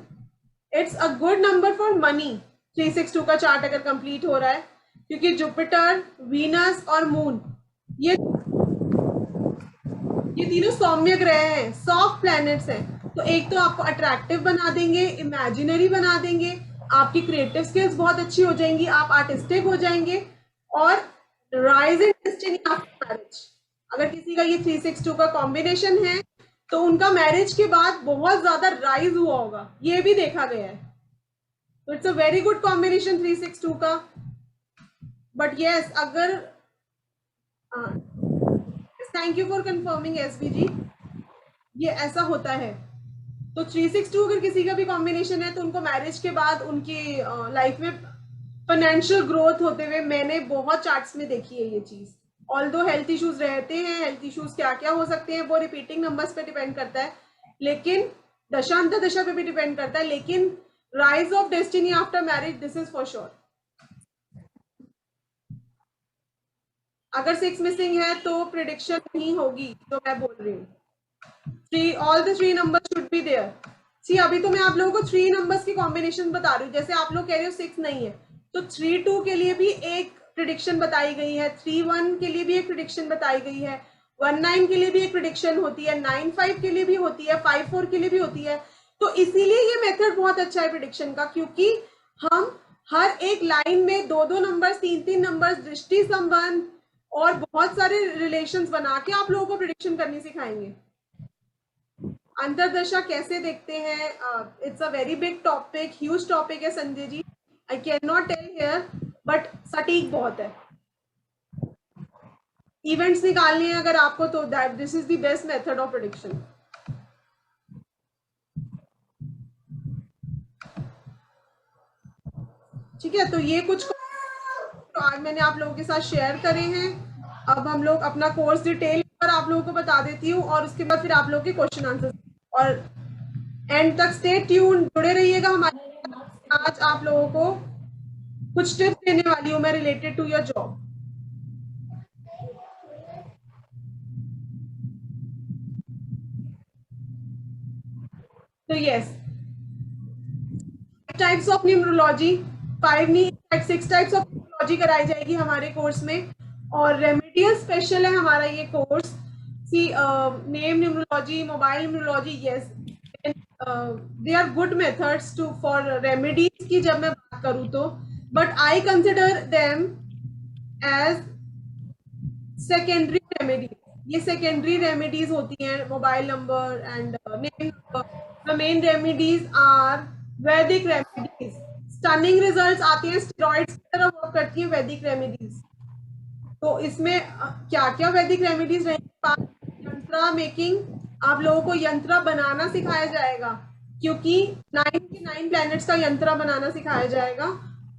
it's a good number for money. 362 का चार्ट अगर कंप्लीट हो रहा है, क्योंकि जुपिटर, वीनस और मून ये तीनों सौम्य ग्रह हैं, सॉफ्ट प्लैनेट्स हैं। तो एक तो आपको अट्रैक्टिव बना देंगे, इमेजिनरी बना देंगे, आपकी क्रिएटिव स्किल्स बहुत अच्छी हो जाएंगी, आप आर्टिस्टिक हो जाएंगे। और rise in destiny after marriage, अगर किसी का ये 362 का कॉम्बिनेशन है तो उनका मैरिज के बाद बहुत ज्यादा राइज हुआ होगा, ये भी देखा गया है। तो it's a very good combination 362 का। बट यस, अगर thank you for confirming SB ji, ये ऐसा होता है। तो 362 अगर किसी का भी कॉम्बिनेशन है तो उनको मैरिज के बाद उनकी लाइफ में फाइनेंशियल ग्रोथ होते हुए मैंने बहुत चार्ट्स में देखी है ये चीज। ऑल्दो हेल्थ इश्यूज रहते हैं, हेल्थ इश्यूज क्या क्या हो सकते हैं वो रिपीटिंग नंबर्स पे डिपेंड करता है, लेकिन दशांतर दशा पे भी डिपेंड करता है। लेकिन rise of destiny after marriage, this is for sure. अगर 6 मिसिंग है तो प्रिडिक्शन नहीं होगी जो मैं बोल रही हूँ। All the 3 numbers should be there. See, अभी तो मैं आप लोगों को 3 नंबर्स की कॉम्बिनेशन बता रही हूँ। जैसे आप लोग कह रहे हो 6 नहीं है, तो 3-2 के लिए भी एक प्रिडिक्शन बताई गई है, 3-1 के लिए भी एक प्रिडिक्शन बताई गई है, 1-9 के लिए भी एक प्रिडिक्शन होती है, 9-5 के लिए भी होती है, 5-4 के लिए भी होती है। तो इसीलिए ये मेथड बहुत अच्छा है प्रिडिक्शन का, क्योंकि हम हर एक लाइन में 2-2 नंबर्स, 3-3 नंबर्स, दृष्टि संबंध और बहुत सारे रिलेशंस बना के आप लोगों को प्रिडिक्शन करनी सिखाएंगे। अंतरदशा कैसे देखते हैं, it's a very big topic, huge topic है Sanjay ji, I can not tell here, but सटीक बहुत है। इवेंट्स निकालने हैं अगर आपको तो that this is the best method of prediction. ठीक है, तो ये कुछ तो आज मैंने आप लोगों के साथ शेयर करे हैं। अब हम लोग अपना कोर्स डिटेल पर आप लोगों को बता देती हूँ और उसके बाद फिर आप लोग के क्वेश्चन आंसर, और एंड तक स्टे ट्यून, जुड़े रहिएगा हमारे। आज आप लोगों को कुछ टिप्स देने वाली हूँ मैं रिलेटेड टू योर जॉब। तो यस, टाइप्स ऑफ न्यूमरोलॉजी, 5 नहीं 6 टाइप्स ऑफ न्यूमरोलॉजी कराई जाएगी हमारे कोर्स में। और रेमेडियल स्पेशल है हमारा ये course. See name numerology, mobile numerology, yes they are good methods to for remedies की जब मैं बात करूँ तो, but I consider them as secondary remedies. ये सेकेंडरी रेमेडीज होती हैं, mobile number and name number. The main remedies are Vedic remedies. Stunning results आते हैं, स्टेरॉइड्स की तरह वर्क करती हैं वैदिक रेमेडीज। तो इसमें क्या क्या वैदिक रेमेडीज रहेंगी? यंत्रा मेकिंग, आप लोगों को यंत्रा बनाना सिखाया जाएगा, क्योंकि 9 के 9 प्लैनेट्स का यंत्रा बनाना सिखाया जाएगा।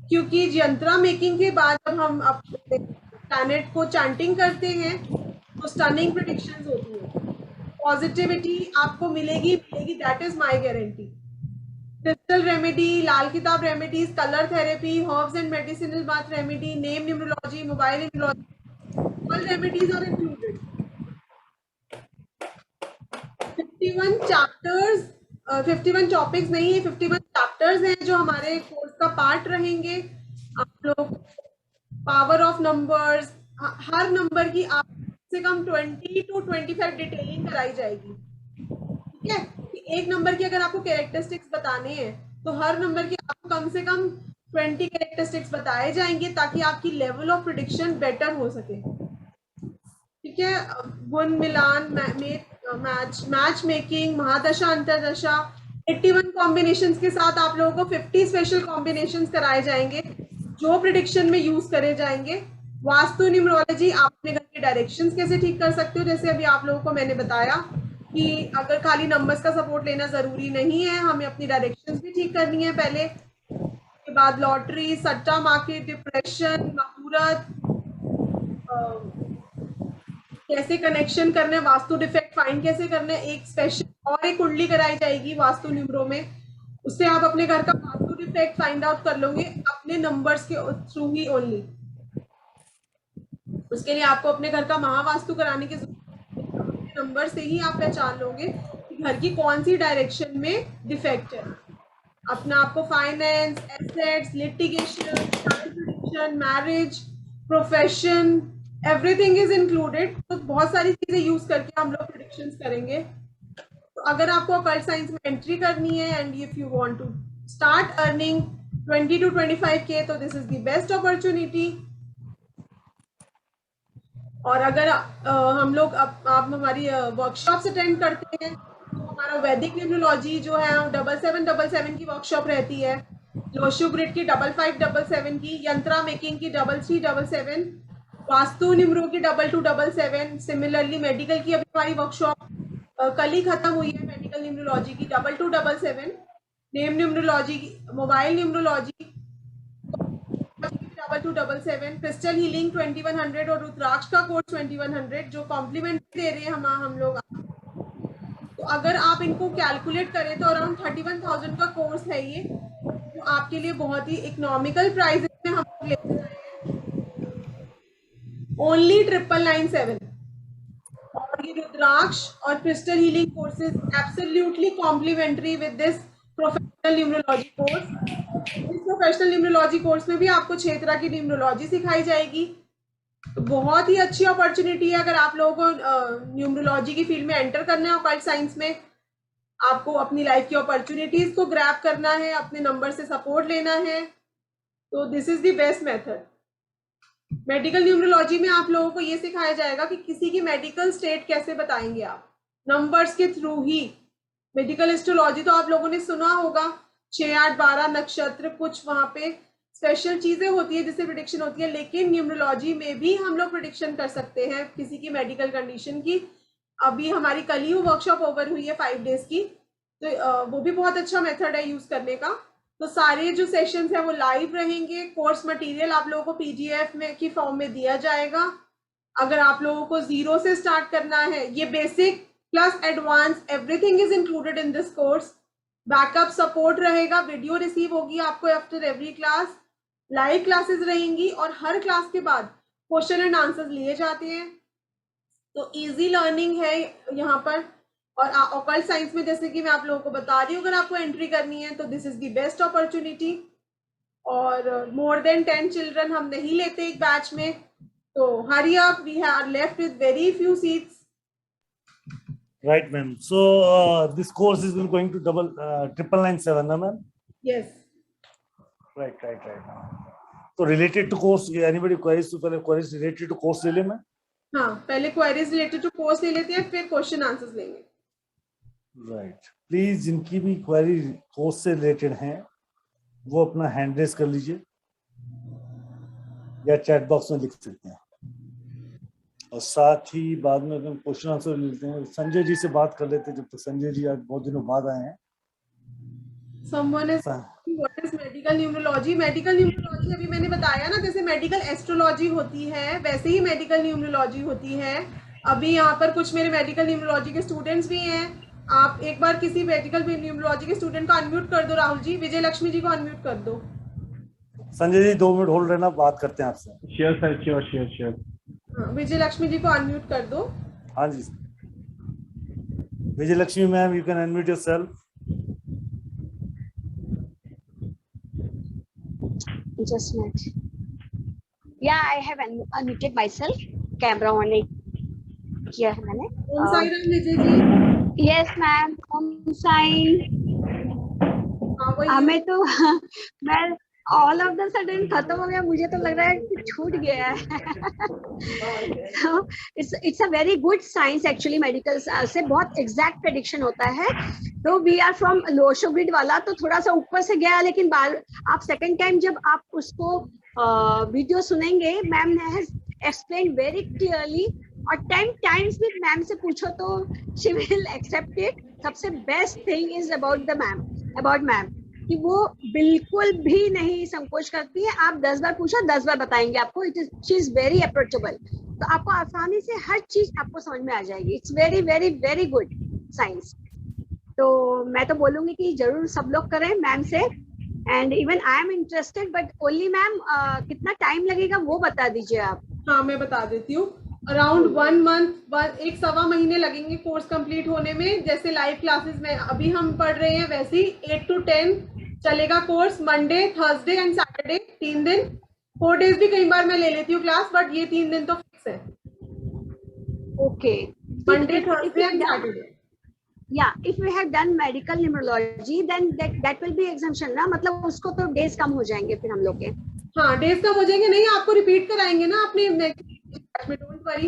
क्योंकि यंत्रा मेकिंग के बाद जब हम अपने प्लैनेट को चैंटिंग करते हैं तो स्टनिंग प्रेडिक्शंस होती है, पॉजिटिविटी आपको मिलेगी, that is my guarantee. Crystal remedy, Lal Kitab remedies, colour therapy, herbs and medicinal bath remedy, name numerology, mobile numerology, all remedies are included. 51 chapters, 51 topics नहीं है, 51 चैप्टर्स हैं जो हमारे कोर्स का पार्ट रहेंगे। आप लोग power of numbers, her number की आप से कम 20 to 25 डिटेलिंग कराई जाएगी। ठीक है, एक नंबर की अगर आपको कैरेक्टरिस्टिक्स बताने हैं तो हर नंबर की आपको कम से कम 20 कैरेक्टरिस्टिक्स बताए जाएंगे, ताकि आपकी लेवल ऑफ प्रेडिक्शन बेटर हो सके। ठीक है, गुण मिलान, मैच मेकिंग, महादशा, अंतरदशा, 81 कॉम्बिनेशंस के साथ आप लोगों को 50 स्पेशल कॉम्बिनेशंस कराए जाएंगे जो प्रिडिक्शन में यूज करे जाएंगे। वास्तु न्यूमरोलॉजी, आप अपने घर के डायरेक्शंस कैसे ठीक कर सकते हो, जैसे अभी आप लोगों को मैंने बताया कि अगर खाली नंबर्स का सपोर्ट लेना जरूरी नहीं है, हमें अपनी डायरेक्शंस भी ठीक करनी है पहले। के बाद लॉटरी, सट्टा मार्केट, डिप्रेशन, मुहूर्त, कैसे कनेक्शन करना है, वास्तु डिफेक्ट फाइंड कैसे करना है, एक स्पेशल और एक कुंडली कराई जाएगी वास्तु न्यूमरो में। उससे आप अपने घर का वास्तु डिफेक्ट फाइंड आउट कर लोगे अपने नंबर्स के थ्रू ही ओनली। उसके लिए आपको अपने घर का महावास्तु कराने की नंबर से ही आप पहचान लोगे कि घर की कौन सी डायरेक्शन में डिफेक्ट है। अपना आपको finance, assets, litigation, marriage, profession, everything is included. तो बहुत सारी चीजें यूज करके हम लोग प्रेडिक्शंस करेंगे। तो अगर आपको ऑकल्ट साइंस में एंट्री करनी है and if you want to start earning 20 to 25K, तो this is the best opportunity. और अगर हम लोग आप हमारी वर्कशॉप्स अटेंड करते हैं तो हमारा वैदिक न्यूमरोलॉजी जो है 7777 की वर्कशॉप रहती है, लोशो ग्रिड की 5577 की, यंत्रा मेकिंग की 3377, वास्तु न्यूमरो की 2277। सिमिलरली मेडिकल की अभी हमारी वर्कशॉप कल ही खत्म हुई है, मेडिकल न्यूमरोलॉजी की 2277, नेम न्यूमरोलॉजी की, मोबाइल न्यूमरोलॉजी 2277, क्रिस्टल हीलिंग 2100 और रुद्राक्ष का कोर्स 2100 जो कॉम्प्लीमेंट दे रहे हैं हम लोग। तो अगर आप इनको कैलकुलेट करें तो अराउंड 31,000 का कोर्स है ये, जो आपके लिए बहुत ही इकोनॉमिकल प्राइसेस में हम लेते हैं, ओनली 9997। और ये रुद्राक्ष और crystal healing courses absolutely complimentary with this professional numerology course. इस प्रोफेशनल न्यूमरोलॉजी कोर्स में भी आपको 6 तरह की न्यूमरोलॉजी सिखाई जाएगी। तो बहुत ही अच्छी अपॉर्चुनिटी है अगर आप लोगों को न्यूमरोलॉजी की फील्ड में एंटर करना है, ऑकल्ट साइंस में। आपको अपनी लाइफ की अपॉर्चुनिटीज को ग्रैब करना है, अपने नंबर से सपोर्ट लेना है, तो this is the best method. Medical numerology में आप लोगों को ये सिखाया जाएगा कि किसी की मेडिकल स्टेट कैसे बताएंगे आप, नंबर्स के थ्रू ही। मेडिकल एस्ट्रोलॉजी तो आप लोगों ने सुना होगा, 6, 8, 12 नक्षत्र, कुछ वहां पे स्पेशल चीजें होती है जिससे प्रिडिक्शन होती है, लेकिन न्यूमरोलॉजी में भी हम लोग प्रिडिक्शन कर सकते हैं किसी की मेडिकल कंडीशन की। अभी हमारी कल ही वर्कशॉप ओवर हुई है 5 डेज की, तो वो भी बहुत अच्छा मेथड है यूज करने का। तो सारे जो सेशंस है वो लाइव रहेंगे। कोर्स मटेरियल आप लोगों को पीडीएफ में की फॉर्म में दिया जाएगा। अगर आप लोगों को 0 से स्टार्ट करना है, ये basic plus advance everything is included in this course. Backup support रहेगा, वीडियो रिसीव होगी आपको after every class, live classes रहेंगी और हर क्लास के बाद क्वेश्चन एंड आंसर्स लिए जाते हैं। तो इजी लर्निंग है यहाँ पर। और ऑकल्ट साइंस में जैसे कि मैं आप लोगों को बता रही हूँ, अगर आपको एंट्री करनी है तो this is the best opportunity. और मोर देन 10 चिल्ड्रन हम नहीं लेते एक बैच में, तो hurry up, we are left with very few seats. Right, ma'am. So this course is going to double 997, na, ma'am? Yes. Right. So related to course, anybody queries to पहले queries related to course ले ले मैं? हाँ, पहले queries related to course ले लेते हैं, फिर क्वेश्चन आंसर्स लेंगे। Right. Please जिनकी भी query course से related हैं, वो अपना hand raise कर लीजिए या chat box में लिख सकते हैं। और साथ ही बाद में हम क्वेश्चन आंसर लेते हैं। संजय जी से बात कर लेते हैं, जब तक संजय जी आज बहुत दिनों बाद आए हैं। Someone is asking what is medical numerology? Medical numerology अभी मैंने बताया ना, जैसे मेडिकल एस्ट्रोलॉजी होती है वैसे ही मेडिकल न्यूमरोलॉजी होती है। अभी यहाँ पर कुछ मेरे मेडिकल न्यूमरोलॉजी के स्टूडेंट्स भी हैं। आप एक बार किसी मेडिकल न्यूमरोलॉजी के स्टूडेंट को अनम्यूट कर दो। राहुल जी, विजय लक्ष्मी जी को अनम्यूट कर दो। संजय जी 2 मिनट होल्ड रहना, बात करते हैं आपसे। Sure sir, sure. हाँ, विजय लक्ष्मी जी को अनम्यूट कर दो। हाँ जी, Vijay Lakshmi ma'am, you can unmute yourself. Just a minute. Yeah, I have unmuted myself. Camera on किया है मैंने। ओम साई राम विजय जी। Yes ma'am, ओम साई। हाँ, वही हमें तो मैं ऑल ऑफ द सडन खत्म हो गया, मुझे तो लग रहा है कि छूट गया है। So, it's a very good science actually, medical से बहुत एग्जैक्ट प्रेडिक्शन होता है। तो we are from Lo Shu grid वाला, तो थोड़ा सा ऊपर से गया, लेकिन आप सेकंड टाइम जब आप उसको वीडियो सुनेंगे, मैम ने एक्सप्लेन वेरी क्लियरली, और 10 टाइम्स भी मैम से पूछो तो शी विल एक्सेप्ट इट। सबसे best thing is about ma'am कि वो बिल्कुल भी नहीं संकोच करती है। आप 10 बार पूछो, 10 बार बताएंगे आपको। शी इज वेरी अप्रोचेबल, तो आपको आसानी से हर चीज आपको समझ में आ जाएगी। It's very very very good science. तो मैं तो बोलूंगी कि जरूर सब लोग करें मैम से, and even I am interested, but only ma'am कितना टाइम लगेगा वो बता दीजिए आप। हाँ, मैं बता देती हूँ। अराउंड 1 मंथ, 1-1.25 महीने लगेंगे कोर्स कंप्लीट होने में। जैसे लाइव क्लासेस में अभी हम पढ़ रहे हैं, वैसे ही 8 to 10 चलेगा course. Monday, Thursday and Saturday, 3 दिन। 4 डेज भी कई बार मैं ले लेती हूँ क्लास, बट ये 3 दिन तो फिक्स है। Okay, Monday, Thursday and Saturday. Yeah, if we have done medical numerology, then that will be exemption ना, मतलब उसको तो डेज कम हो जाएंगे फिर हम लोग के। हाँ, डेज कम हो जाएंगे। नहीं, आपको रिपीट कराएंगे ना अपने में, डोंट वरी,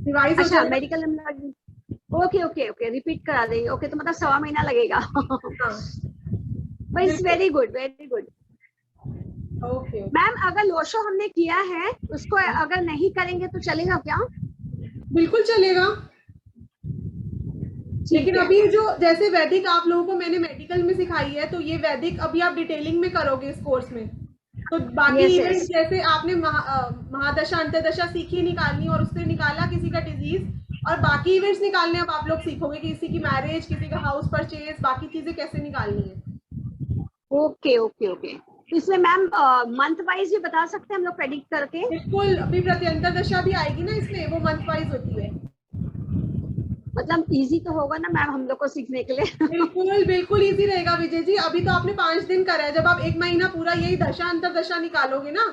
रिवाइज हो अच्छा, जाएगा। मेडिकल न्यूमरोलॉजी ओके रिपीट करा देंगे। ओके, तो मतलब 1.25 महीना लगेगा। But it's very good. Okay ma'am, अगर लोशो हमने किया है, उसको अगर नहीं करेंगे तो चलेगा क्या? बिल्कुल चलेगा। लेकिन अभी जो जैसे वैदिक आप लोगों को मैंने मेडिकल में सिखाई है, तो ये वैदिक अभी आप डिटेलिंग में करोगे इस कोर्स में। तो बाकी इवेंट जैसे आपने महादशा अंतर्दशा सीखी निकालनी, और उससे निकाला किसी का डिजीज, और बाकी इवेंट्स निकालने अब आप लोग सीखोगे, किसी की मैरिज, किसी का हाउस परचेज, बाकी चीजें कैसे निकालनी है। ओके। तो इसमें मैम मंथ वाइज भी बता सकते हैं हम लोग प्रेडिक्ट करके? बिल्कुल, अभी प्रत्यंतर दशा भी आएगी ना इसमें, वो मंथ वाइज होती है। मतलब इजी तो होगा ना मैम हम लोग को सीखने के लिए? बिल्कुल इजी रहेगा विजय जी। अभी तो आपने 5 दिन करा है, जब आप 1 महीना पूरा यही दशा अंतरदशा निकालोगे ना,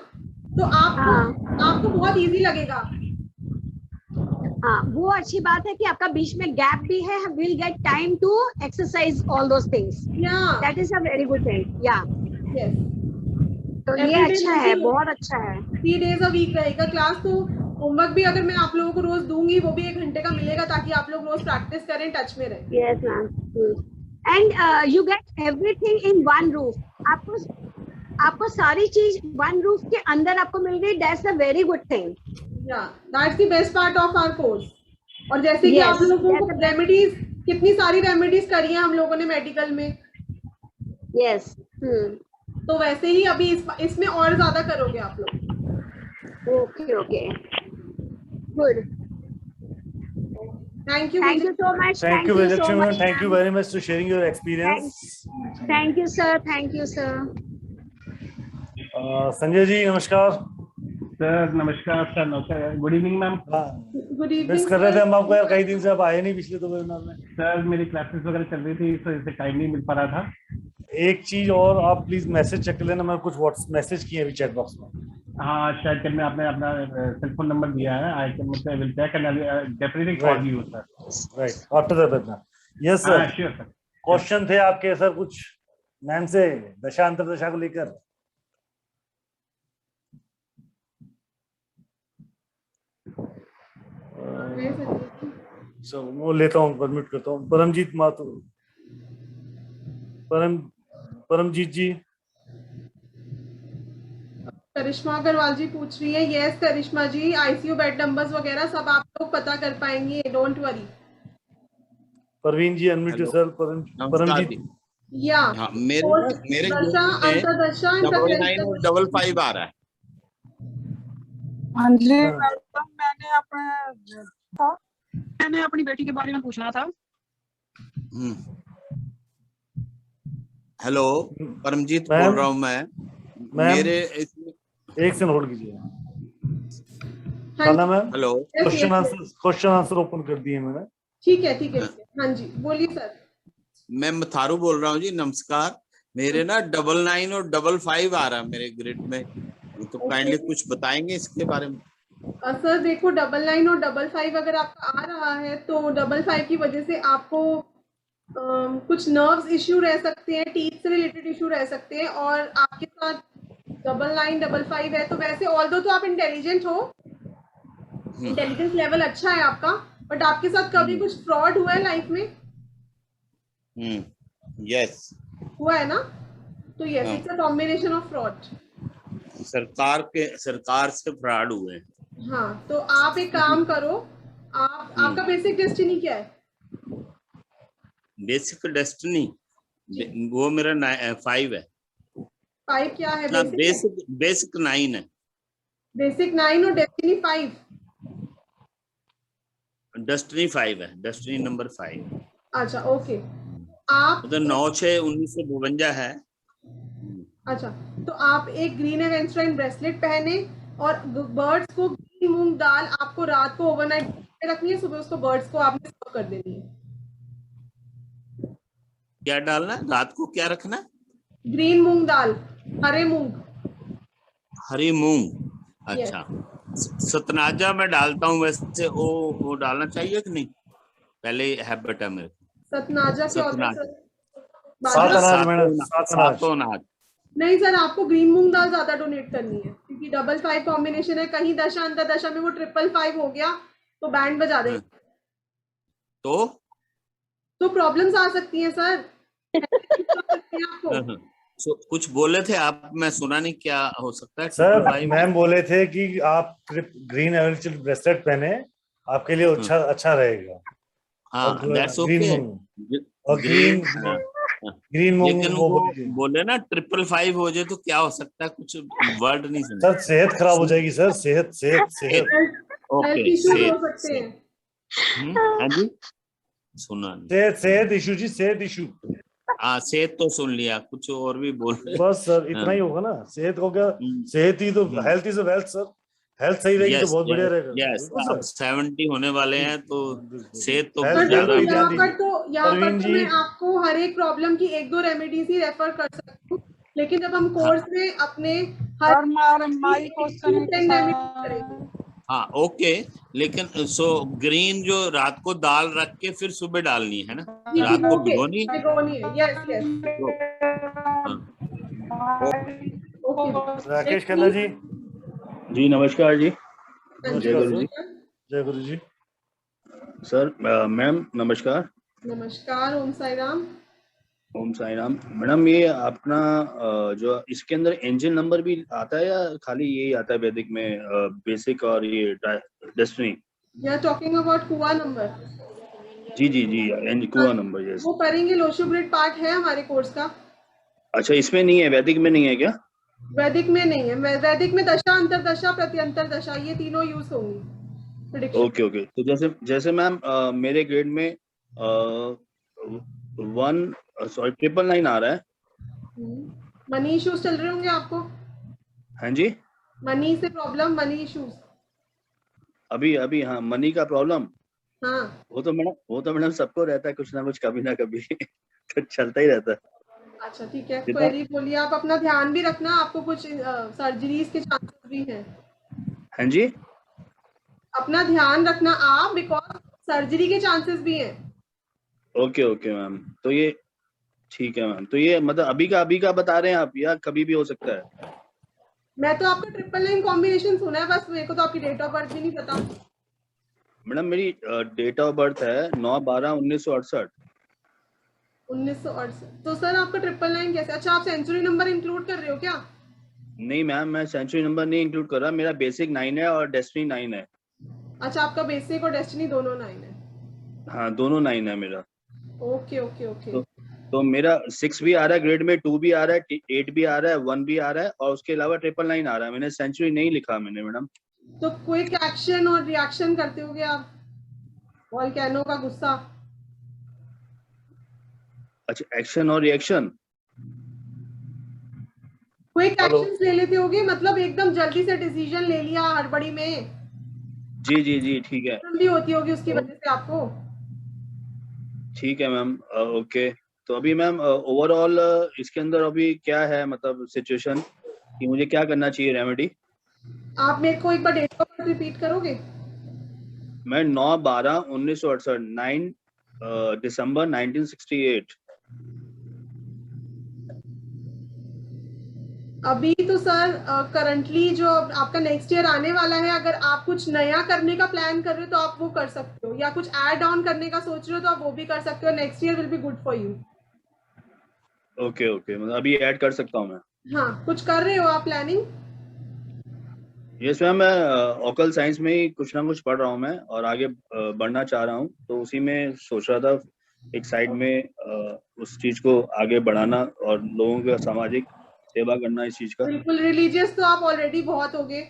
तो आपको बहुत इजी लगेगा। हाँ, वो अच्छी बात है कि आपका बीच में गैप भी है, will get time to exercise all those things. That is a very good thing. Yes, तो ये अच्छा है, बहुत अच्छा है। 3 days a week रहेगा क्लास। तो होमवर्क भी अगर मैं आप लोगों को रोज दूंगी, वो भी 1 घंटे का मिलेगा, ताकि आप लोग रोज प्रैक्टिस करें, टच में रहें। Yes ma'am, and you get everything in one roof. आपको सारी चीज 1 रूफ के अंदर आपको मिल गई। That's a very good thing. That's the best part of our course. और जैसे कि आप लोगों को रेमेडीज, कितनी सारी रेमेडीज करी है हम लोगों ने मेडिकल में। यस, तो वैसे ही अभी इसमें और ज्यादा करोगे आप लोग। Okay, good. Thank you so much. Thank you very much. Thank you very much for sharing your experience. Thank you sir. Sanjay ji नमस्कार। सर नमस्कार सर, नमस्कार, गुड इवनिंग मैम। हाँ, गुड मिस इवनिंग कर रहे थे हम आपको यार, कई दिन से आप आए नहीं पिछले 2 वेबिनार में। सर मेरी क्लासेस वगैरह चल रही थी तो इससे टाइम नहीं मिल पा रहा था। एक चीज और, आप प्लीज मैसेज चेक कर लेना, मैंने कुछ व्हाट्स मैसेज किए अभी चैट बॉक्स में। हाँ शायद कल में आपने अपना सेल फोन नंबर दिया है, I can will check and definitely call you sir. Right, after the webinar. Yes हाँ सर, श्योर सर। क्वेश्चन थे आपके सर कुछ मैम से दशा अंतरदशा को लेकर। सब वो लेता हूँ, परमिट करता हूँ। परमजीत माथुर, परमजीत जी। करिश्मा अग्रवाल जी पूछ रही है। Yes Karishma ji, ICU bed numbers वगैरह सब आप लोग पता कर पाएंगे, don't worry. Parveen ji unmute yourself. Paramjit. या हाँ, मेरे दशा अंतरदशा $9 और $5 आ रहा है। हाँ जी हाँ। मैडम, मैंने अपनी बेटी के बारे में पूछना था। हेलो, परमजीत मैम, बोल रहा हूँ मैं। मेरे इसमें एक सेकंड होल्ड कीजिए। हाँ खाना ma'am, hello, question answer open कर दिए मैंने। ठीक है ठीक है। हाँ जी बोलिए सर। मैं मथारू बोल रहा हूँ जी, नमस्कार। मेरे ना 99 और 55 आ रहा है मेरे ग्रिड में, तो काइंडली कुछ बताएंगे इसके बारे में। सर देखो 99 और 55 अगर आपका आ रहा है तो 55 की वजह से आपको कुछ नर्व्स इश्यू रह सकते हैं, टीथ से रिलेटेड इश्यू रह सकते हैं। और आपके साथ 99 55 है तो वैसे ऑल्दो तो आप इंटेलिजेंट हो, इंटेलिजेंस लेवल अच्छा है आपका, बट आपके साथ कभी कुछ फ्रॉड हुआ है लाइफ में? यस हुआ है ना, तो yes it's a combination of fraud. सरकार से फ्रॉड हुए। हाँ तो आप एक काम करो, आपका बेसिक डेस्टिनी क्या है? बेसिक डेस्टिनी वो मेरा 5 है। 5 क्या है? बेसिक 9 है। बेसिक 9 और डेस्टिनी 5। डेस्टिनी 5 है, डेस्टिनी नंबर 5। अच्छा ओके। आप तो 9/6/1952 है। अच्छा, तो आप एक ग्रीन एवेंस्ट्राइन ब्रेसलेट पहने और बर्ड्स को ग्रीन मूंग दाल आपको रात को ओवरनाइट रखनी है, सुबह उसको बर्ड्स को आपने सर्व कर देनी है। क्या डालना है रात को, क्या रखना है? ग्रीन मूंग दाल, हरे मूंग। हरी मूंग, अच्छा। सतनाजा में डालता हूँ वैसे, वो डालना चाहिए कि नहीं? पहले हैबिट है मेरे को। सतनाजा क्या होता है? सातों अनाज। नहीं सर, आपको ग्रीन मूंग दाल ज्यादा डोनेट करनी है क्योंकि 55 कॉम्बिनेशन है। कहीं दशा अंतरदशा में वो 555 हो गया तो बैंड बजा देंगे, तो प्रॉब्लम्स आ सकती हैं सर। आपको कुछ बोले थे आप, मैं सुना नहीं, क्या हो सकता है? सर मैम बोले थे कि आप ग्रीन एवेंस्ट्राइन ब्रेसलेट पहने, आपके लिए अच्छा रहेगा। हाँ दैट्स ओके। ग्रीन मूंग लेकिन वो बोले ना 555 हो जाए तो क्या हो सकता है? कुछ वर्ड नहीं सुना सर। सेहत खराब हो जाएगी सर, सेहत। ओके, हाँ जी, सुना नहीं। सेहत इशू जी, सेहत इशू। हाँ सेहत तो सुन लिया, कुछ और भी बोल रहे। बस सर इतना ही होगा ना। सेहत हो गया, सेहत ही तो health is wealth sir. Health सही रहेगी तो बहुत बढ़िया रहेगा। यस, अब 70 होने वाले हैं तो सेहत तो ज्यादा। यहाँ पर तो मैं आपको हर एक प्रॉब्लम की 1-2 रेमेडीज ही रेफर कर सकती हूँ, लेकिन जब हम कोर्स में अपने हर हाँ ओके। लेकिन सो ग्रीन जो रात को दाल रख के फिर सुबह डालनी है ना, रात को भिगोनी है। यस राकेश खन्ना जी। जी नमस्कार जी। जय गुरु जी। जय गुरु जी। सर मैम नमस्कार। नमस्कार, ओम साई राम। ओम साई राम। मैडम ये अपना जो इसके अंदर एंजल नंबर भी आता है या खाली यही आता है वैदिक में, बेसिक और ये destiny? You are talking about Kua number? जी जी जी, कुआ नंबर। यस, वो करेंगे, लोशो ग्रिड पार्ट है हमारे कोर्स का। अच्छा, इसमें नहीं है, वैदिक में नहीं है क्या? वैदिक में नहीं है। वैदिक में दशा अंतरदशा प्रत्यंतर दशा ये तीनों यूज होंगी। Okay okay. तो जैसे मैम मेरे ग्रेड में 999 आ रहा है। मनी इश्यूज चल रहे होंगे आपको? हाँ जी। मनी से प्रॉब्लम, मनी इश्यूज? अभी हाँ, मनी का प्रॉब्लम, हाँ वो तो मैडम सबको रहता है, कुछ ना कुछ कभी ना कभी तो चलता ही रहता है। अच्छा ठीक है, जितना क्वेरी बोलिए। आप अपना ध्यान भी रखना, आपको कुछ सर्जरीज के चांसेस भी हैं। हाँ जी, अपना ध्यान रखना आप, बिकॉज सर्जरी के चांसेस भी हैं। ओके ओके मैम, तो ये ठीक है मैम, तो ये मतलब अभी का बता रहे हैं आप या कभी भी हो सकता है? मैं तो आपका 999 कॉम्बिनेशन सुना है बस, मेरे को तो आपकी डेट ऑफ बर्थ भी नहीं पता। मैडम मेरी डेट ऑफ बर्थ है 9/12/1968। 1968। तो सर आपका 999 कैसे? अच्छा, आप सेंचुरी नंबर इंक्लूड कर रहे हो क्या? नहीं मैम, मैं सेंचुरी नंबर नहीं इंक्लूड कर रहा, मेरा बेसिक 9 है और डेस्टिनी 9 है। अच्छा, आपका बेसिक और डेस्टिनी दोनों 9 है। हाँ दोनों 9 है मेरा। Okay okay okay. तो मेरा 6 भी आ रहा है ग्रेड में, 2 भी आ रहा है, 8 भी आ रहा है, 1 भी आ रहा है, और उसके अलावा 999 आ रहा है। मैंने सेंचुरी नहीं लिखा मैंने मैडम। तो क्विक एक्शन और रिएक्शन करते होगे आप, वोल्केनो का गुस्सा। अच्छा, एक्शन और रिएक्शन, क्विक हेलो। एक्शंस ले लेते होगे, मतलब एकदम जल्दी से डिसीजन ले लिया हड़बड़ी में। जी ठीक है, भी होती होगी उसकी वजह से आपको। ठीक है मैम, ओके। तो अभी मैम ओवरऑल इसके अंदर अभी क्या है मतलब सिचुएशन, कि मुझे क्या करना चाहिए रेमेडी? आप मेरे को एक बार डेट ऑफ बर्थ रिपीट करोगे? मैं 9/12/1968, 9 दिसंबर 1968। अभी तो सर करंटली जो आपका नेक्स्ट ईयर आने वाला है, अगर आप कुछ नया करने का प्लान कर रहे हो तो आप वो कर सकते हो, या कुछ ऐड ऑन करने का सोच रहे हो तो आप वो भी कर सकते हो। Next year will be good for you. Okay मतलब अभी ऐड कर सकता हूँ मैं? हाँ, कुछ कर रहे हो आप प्लानिंग? यस मैम, मैं ऑकल साइंस में ही कुछ ना कुछ पढ़ रहा हूँ मैं, और आगे बढ़ना चाह रहा हूँ, तो उसी में सोच रहा था एक साइड में उस चीज को आगे बढ़ाना और लोगों का सामाजिक सेवा करना इस चीज का। बिल्कुल, रिलीजियस तो आप ऑलरेडी बहुत हो गए।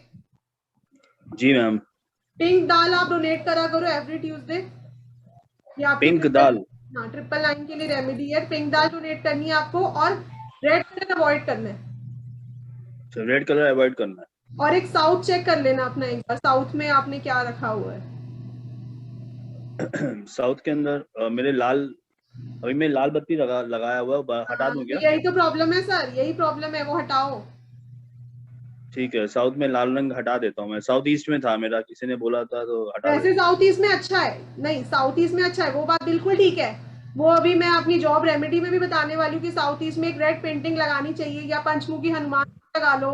जी मैम। पिंक दाल आप डोनेट करा करो एवरी ट्यूसडे। ये आपकी पिंक दाल? हाँ, 999 के लिए रेमेडी है। पिंक दाल डोनेट करनी है आपको, और रेड कलर अवॉइड करना है। रेड कलर अवॉइड करना है। और एक साउथ चेक कर लेना अपना एक बार, साउथ में आपने क्या रखा हुआ है। साउथ के अंदर मेरे अभी मैं लाल बत्ती लगाया हुआ है, हटा दूं क्या? यही तो प्रॉब्लम है सर, यही प्रॉब्लम है, वो हटाओ। ठीक है, साउथ में लाल रंग हटा देता हूँ मैं। साउथ ईस्ट में था मेरा, किसी ने बोला था तो हटा वैसे देता साउथ ईस्ट में अच्छा है, नहीं साउथ ईस्ट में अच्छा है, वो बात बिल्कुल ठीक है। वो अभी मैं अपनी जॉब रेमेडी में भी बताने वाली हूँ कि साउथ ईस्ट में एक रेड पेंटिंग लगानी चाहिए, या पंचमुखी हनुमान लगा लो।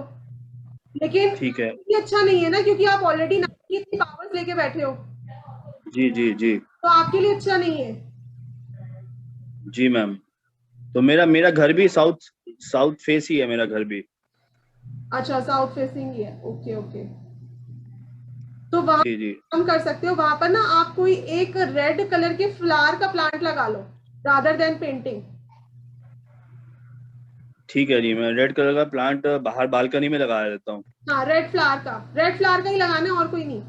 लेकिन ठीक है। ये अच्छा नहीं है ना, क्योंकि आप ऑलरेडी पावर्स लेके बैठे हो, जी तो आपके लिए अच्छा नहीं है। जी मैम। तो मेरा घर भी साउथ फेस ही है, मेरा घर भी। अच्छा, साउथ फेसिंग ही है, ओके ओके। तो वहां जी हम कर सकते हो, वहां पर ना आप कोई एक रेड कलर के फ्लावर का प्लांट लगा लो रादर देन पेंटिंग। ठीक है जी, मैं रेड कलर का प्लांट बाहर बालकनी में लगा देता हूँ। हाँ, रेड फ्लावर का ही लगाना है, और कोई नहीं।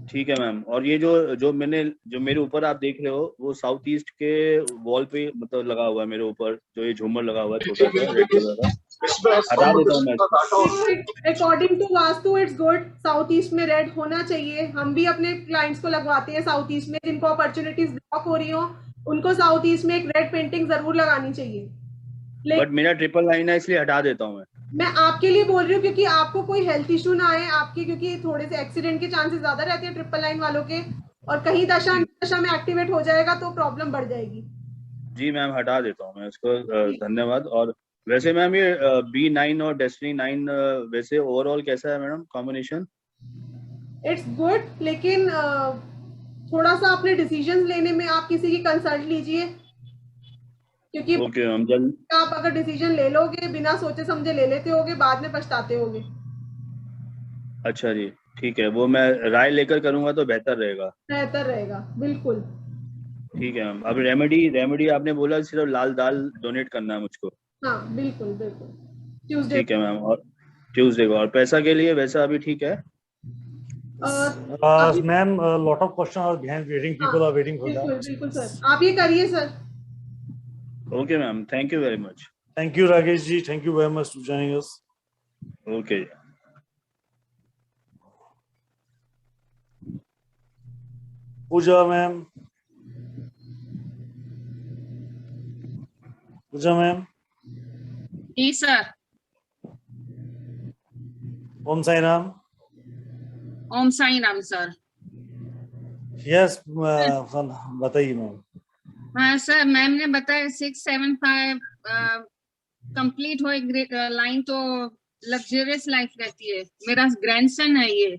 ठीक है मैम। और ये जो मेरे ऊपर आप देख रहे हो, वो साउथ ईस्ट के वॉल पे मतलब लगा हुआ है मेरे ऊपर, जो ये झूमर लगा हुआ है छोटा सा रेड कलर का, हटा देता हूँ मैं। According to Vastu it's good, south east में रेड होना चाहिए। हम भी अपने क्लाइंट्स को लगवाते हैं साउथ ईस्ट में, जिनको अपॉर्चुनिटीज ब्लॉक हो रही हो उनको साउथ ईस्ट में एक रेड पेंटिंग जरूर लगानी चाहिए। बट मेरा 999 है, इसलिए हटा देता हूँ मैं आपके लिए बोल रही हूँ, क्योंकि आपको कोई हेल्थ इशू ना आए आपके, क्योंकि थोड़े से एक्सीडेंट के चांसेस ज्यादा रहते हैं 999 वालों के, और कहीं दशा में एक्टिवेट हो जाएगा तो प्रॉब्लम बढ़ जाएगी। जी मैम, हटा देता हूँ मैं इसको, धन्यवाद। और वैसे मैम ये B9 और डेस्टिनी 9 वैसे ओवरऑल कैसा है मैडम कॉम्बिनेशन? इट्स गुड, लेकिन थोड़ा सा अपने डिसीजन लेने में आप किसी की कंसल्ट लीजिए, क्योंकि ओके मैम, जल्द। आप अगर डिसीजन ले लोगे बिना सोचे समझे ले लेते होगे, बाद में पछताते होगे। अच्छा जी, ठीक है, वो मैं राय लेकर करूंगा तो बेहतर रहेगा। बिल्कुल। ठीक है मैम। अब रेमेडी आपने बोला सिर्फ लाल दाल डोनेट करना है मुझको? हाँ बिल्कुल बिल्कुल, ट्यूसडे। ठीक है मैम। और ट्यूसडे को, और पैसा के लिए वैसा अभी ठीक है? Ma'am, lot of question are behind waiting, people are waiting for बिल्कुल दैट। बिल्कुल सर, आप ये करिए sir. Okay ma'am, thank you very much. Thank you Rakesh ji, thank you very much to joining us. Okay. Pooja ma'am, Pooja ma'am. जी sir. Om Sai Ram. Om Sai Ram sir. Yes बताइए ma'am. हाँ sir, ma'am ने बताया 675 कंप्लीट हो एक लाइन तो लग्जरियस लाइफ रहती है। मेरा ग्रैंडसन है ये,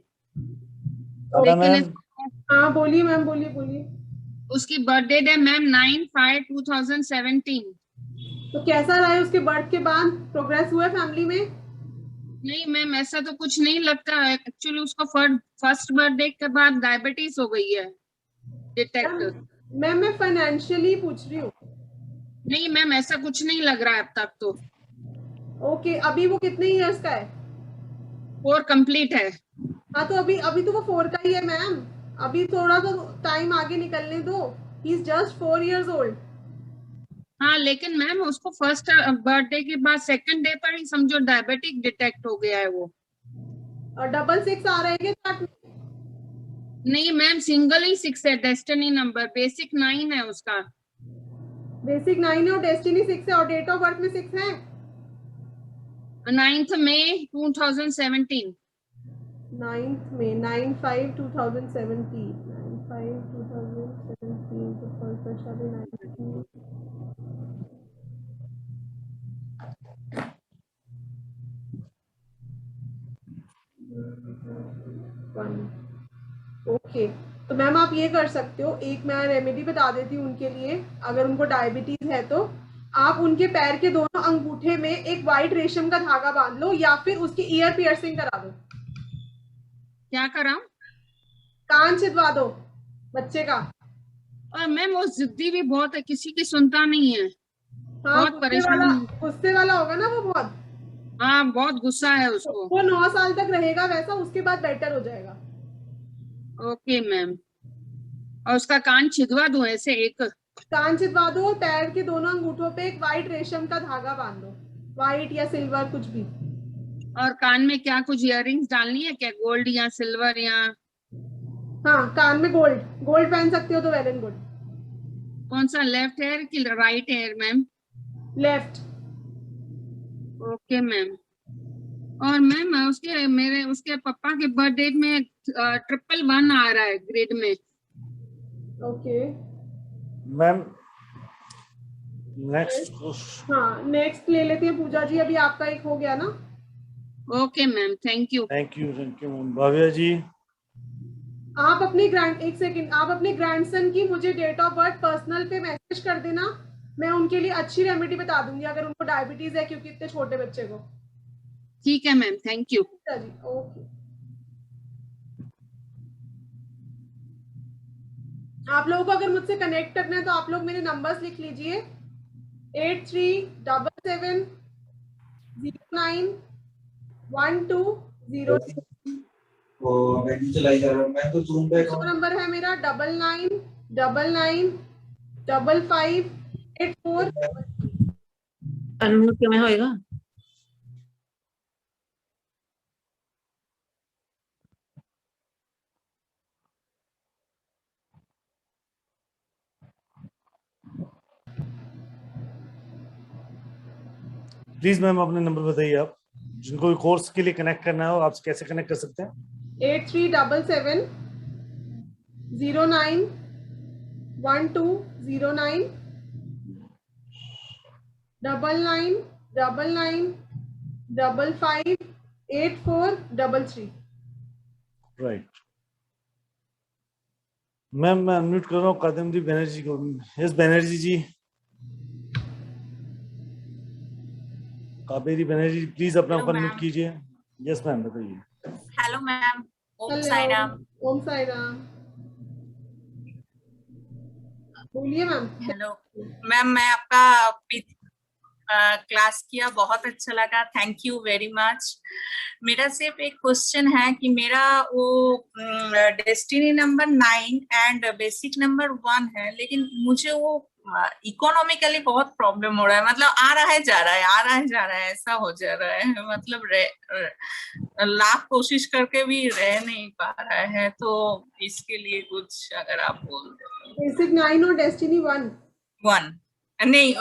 लेकिन हाँ बोलिए मैम, बोलिए बोलिए। उसकी बर्थडे है मैम 9/5/2017। तो कैसा रहा है उसके बर्थ के बाद? प्रोग्रेस हुआ फैमिली में? नहीं मैम, ऐसा तो कुछ नहीं लगता है। एक्चुअली उसको फर्स्ट बर्थडे के बाद डायबिटीज हो गई है डिटेक्ट। मैम मैं फाइनेंशियली पूछ रही हूँ। नहीं मैम, ऐसा कुछ नहीं लग रहा है अब तक तो। ओके, अभी वो कितने इयर्स का है? 4 कंप्लीट है। हाँ तो अभी तो वो 4 का ही है मैम। अभी थोड़ा तो टाइम आगे निकलने दो। He is just 4 years old। हाँ लेकिन मैम उसको फर्स्ट बर्थडे के बाद सेकंड डे पर ही समझो डायबिटिक डिटेक्ट हो गया है वो। और 666 आ रहा है क्या चार्ट में? नहीं मैम, सिंगल ही 6 है डेस्टिनी नंबर। बेसिक 9 है उसका। बेसिक 9 है और डेस्टिनी 6 है और डेट ऑफ बर्थ में 6 है। 9th May 2017। 9th May 9/5/2017। 9/5/2017 तो फर्स्ट शादी 19। ओके तो मैम आप ये कर सकते हो, एक मैं रेमेडी बता देती हूँ उनके लिए। अगर उनको डायबिटीज है तो आप उनके पैर के दोनों अंगूठे में एक वाइट रेशम का धागा बांध लो या फिर उसकी ईयर पियर्सिंग करा दो। क्या कराऊं? कान छिदवा दो बच्चे का। और मैम वो जिद्दी भी बहुत है, किसी की सुनता नहीं है। हाँ बहुत परेशान। गुस्से वाला होगा ना वो बहुत। हाँ बहुत गुस्सा है उसको। वो 9 साल तक रहेगा वैसा, उसके बाद बेटर हो जाएगा। Okay ma'am. और उसका कान छिदवा दूं ऐसे एक? कान छिदवा दो, पैर के दोनों अंगूठों पे एक वाइट रेशम का धागा बांध दो, वाइट या सिल्वर कुछ भी। और कान में क्या कुछ इयररिंग्स डालनी है क्या, गोल्ड या सिल्वर या? हाँ कान में गोल्ड पहन सकते हो तो वेल एंड गुड। कौन सा, लेफ्ट हेयर की right hair ma'am? Left. Okay ma'am. और मैम उसके पापा के बर्थडे में 111 आ रहा है ग्रेड में। Okay ma'am next. हाँ नेक्स्ट ले लेते हैं पूजा जी, अभी आपका एक हो गया ना। Okay ma'am, thank you ma'am. Bhavya ji, आप अपने आप अपने ग्रैंडसन की मुझे डेट ऑफ बर्थ पर्सनल पे मैसेज कर देना, मैं उनके लिए अच्छी रेमेडी बता दूंगी अगर उनको डायबिटीज है, क्योंकि इतने छोटे बच्चे को। ठीक है मैम, थैंक यू। जी ओके। आप लोगों को अगर मुझसे कनेक्ट करना है तो आप लोग मेरे नंबर्स लिख लीजिए 8377091206। नंबर है मेरा 99995584। में होएगा। प्लीज मैम अपने नंबर बताइए। आप जिनको भी कोर्स के लिए कनेक्ट करना हो आप कैसे कनेक्ट कर सकते हैं? 8377091209 9999558433। राइट मैम, मैं अनम्यूट कर रहा हूँ कादम्बरी बनर्जी को। यस बनर्जी जी, कावेरी बनर्जी प्लीज अपना अनम्यूट कीजिए। यस मैम बताइए। Hello ma'am, Om Sai Ram. ओम साई राम, बोलिए मैम। हेलो मैम, मैं आपका क्लास किया, बहुत अच्छा लगा, थैंक यू वेरी मच। मेरा सिर्फ एक क्वेश्चन है कि मेरा वो destiny number 9 and basic number 1 है, लेकिन मुझे वो इकोनॉमिकली बहुत प्रॉब्लम हो रहा है, मतलब आ रहा है जा रहा है, आ रहा है जा रहा है, ऐसा हो जा रहा है, मतलब लाख कोशिश करके भी रह नहीं पा रहा है। तो इसके लिए कुछ अगर आप बोल दे। बेसिक 9 और डेस्टिनी 1 नहीं,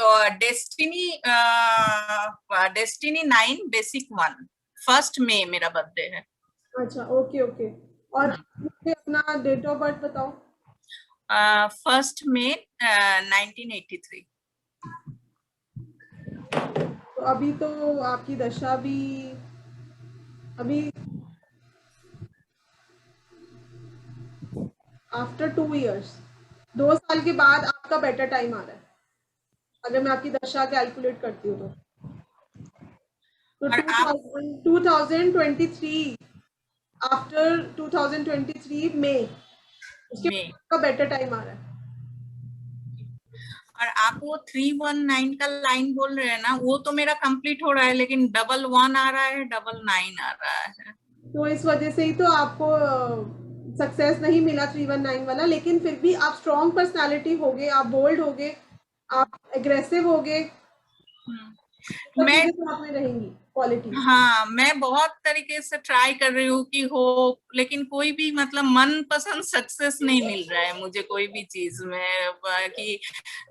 डेस्टिनी 9 बेसिक 1। 1 मई मेरा बर्थडे है। अच्छा, ओके ओके। और मुझे अपना डेट ऑफ बर्थ बताओ। 1 मई 1983। तो अभी तो आपकी दशा भी अभी आफ्टर 2 इयर्स, 2 साल के बाद आपका बेटर टाइम आ रहा है, अगर मैं आपकी दशा कैलकुलेट करती हूँ तो 2023 आफ्टर 2023 में उसके बाद का बेटर टाइम आ रहा है। और आप वो 319 का लाइन बोल रहे हैं ना, वो तो मेरा कंप्लीट हो रहा है, लेकिन 11 आ रहा है, 99 आ रहा है। तो इस वजह से ही तो आपको सक्सेस नहीं मिला 319 वाला। लेकिन फिर भी आप स्ट्रॉन्ग पर्सनालिटी होगे, आप बोल्ड होगे, आप एग्रेसिव होगे, मैं साथ में रहेंगी क्वालिटी। हाँ, मैं बहुत तरीके से ट्राई कर रही हूँ कि हो, लेकिन कोई भी मतलब मन पसंद सक्सेस नहीं मिल रहा है मुझे कोई भी चीज में। कि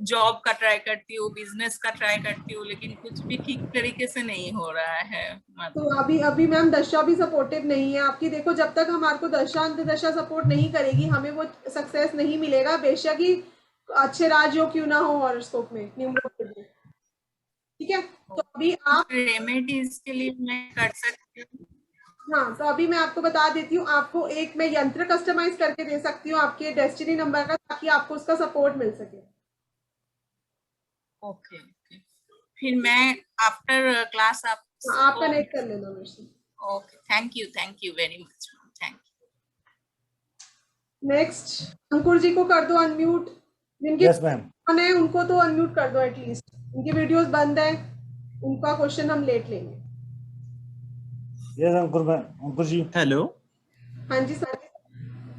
जॉब का ट्राई करती हूँ, बिजनेस का ट्राई करती हूँ, लेकिन कुछ भी ठीक तरीके से नहीं हो रहा है। तो अभी मैम दशा भी सपोर्टिव नहीं है आपकी। देखो, जब तक हमारे को दशा अंतदशा सपोर्ट नहीं करेगी, हमें वो सक्सेस नहीं मिलेगा, बेशक ही अच्छे राजयोग क्यों ना हो हॉरोस्कोप में, न्यूमरोस्कोप में। ठीक है, तो अभी आप रेमेडीज के लिए मैं कर सकती हूँ। हाँ, तो अभी मैं आपको बता देती हूँ, आपको एक मैं यंत्र कस्टमाइज करके दे सकती हूँ आपके डेस्टिनी नंबर का, ताकि आपको उसका सपोर्ट मिल सके। ओके, फिर मैं आफ्टर क्लास आप कनेक्ट कर लेना मेरे से। Okay, thank you very much, thank you. Next Ankur ji को कर दो अनम्यूट, जिनके फोन है उनको तो अनम्यूट कर दो एटलीस्ट, उनकी वीडियोस बंद है, उनका क्वेश्चन हम लेट लेंगे। यस अंकुर जी। हेलो। हाँ जी सर।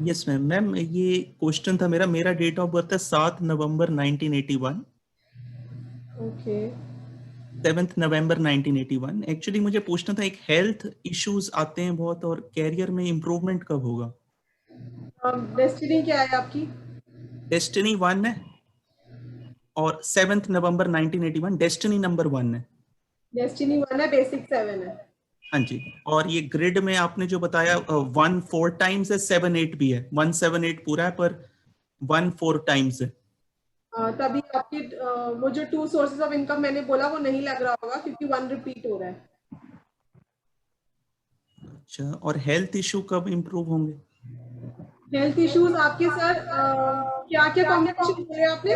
Yes ma'am. मैम ये क्वेश्चन था मेरा डेट ऑफ बर्थ है 7 नवंबर 1981। ओके। 7 नवंबर 1981। एक्चुअली मुझे पूछना था, एक हेल्थ इश्यूज आते हैं बहुत, और कैरियर में इम्प्रूवमेंट कब होगा? डेस्टिनी क्या है आपकी? डेस्टिनी 1 है, और 7 नवंबर 1981 डेस्टिनी नंबर 1 है। डेस्टिनी 1 है, बेसिक 7 है। हाँ जी। और ये ग्रिड में आपने जो बताया 1 4 टाइम्स है, 7 8 भी है। 1 7 8 पूरा है, पर 1 4 टाइम्स है। तभी आपकी वो जो 2 सोर्सेज ऑफ इनकम मैंने बोला वो नहीं लग रहा होगा, क्योंकि 1 रिपीट हो रहा है। अच्छा, और हेल्थ इशू कब इम्प्रूव होंगे? हेल्थ इश्यूज आपके सर क्या क्या कॉम्बिनेशन बोले आपने?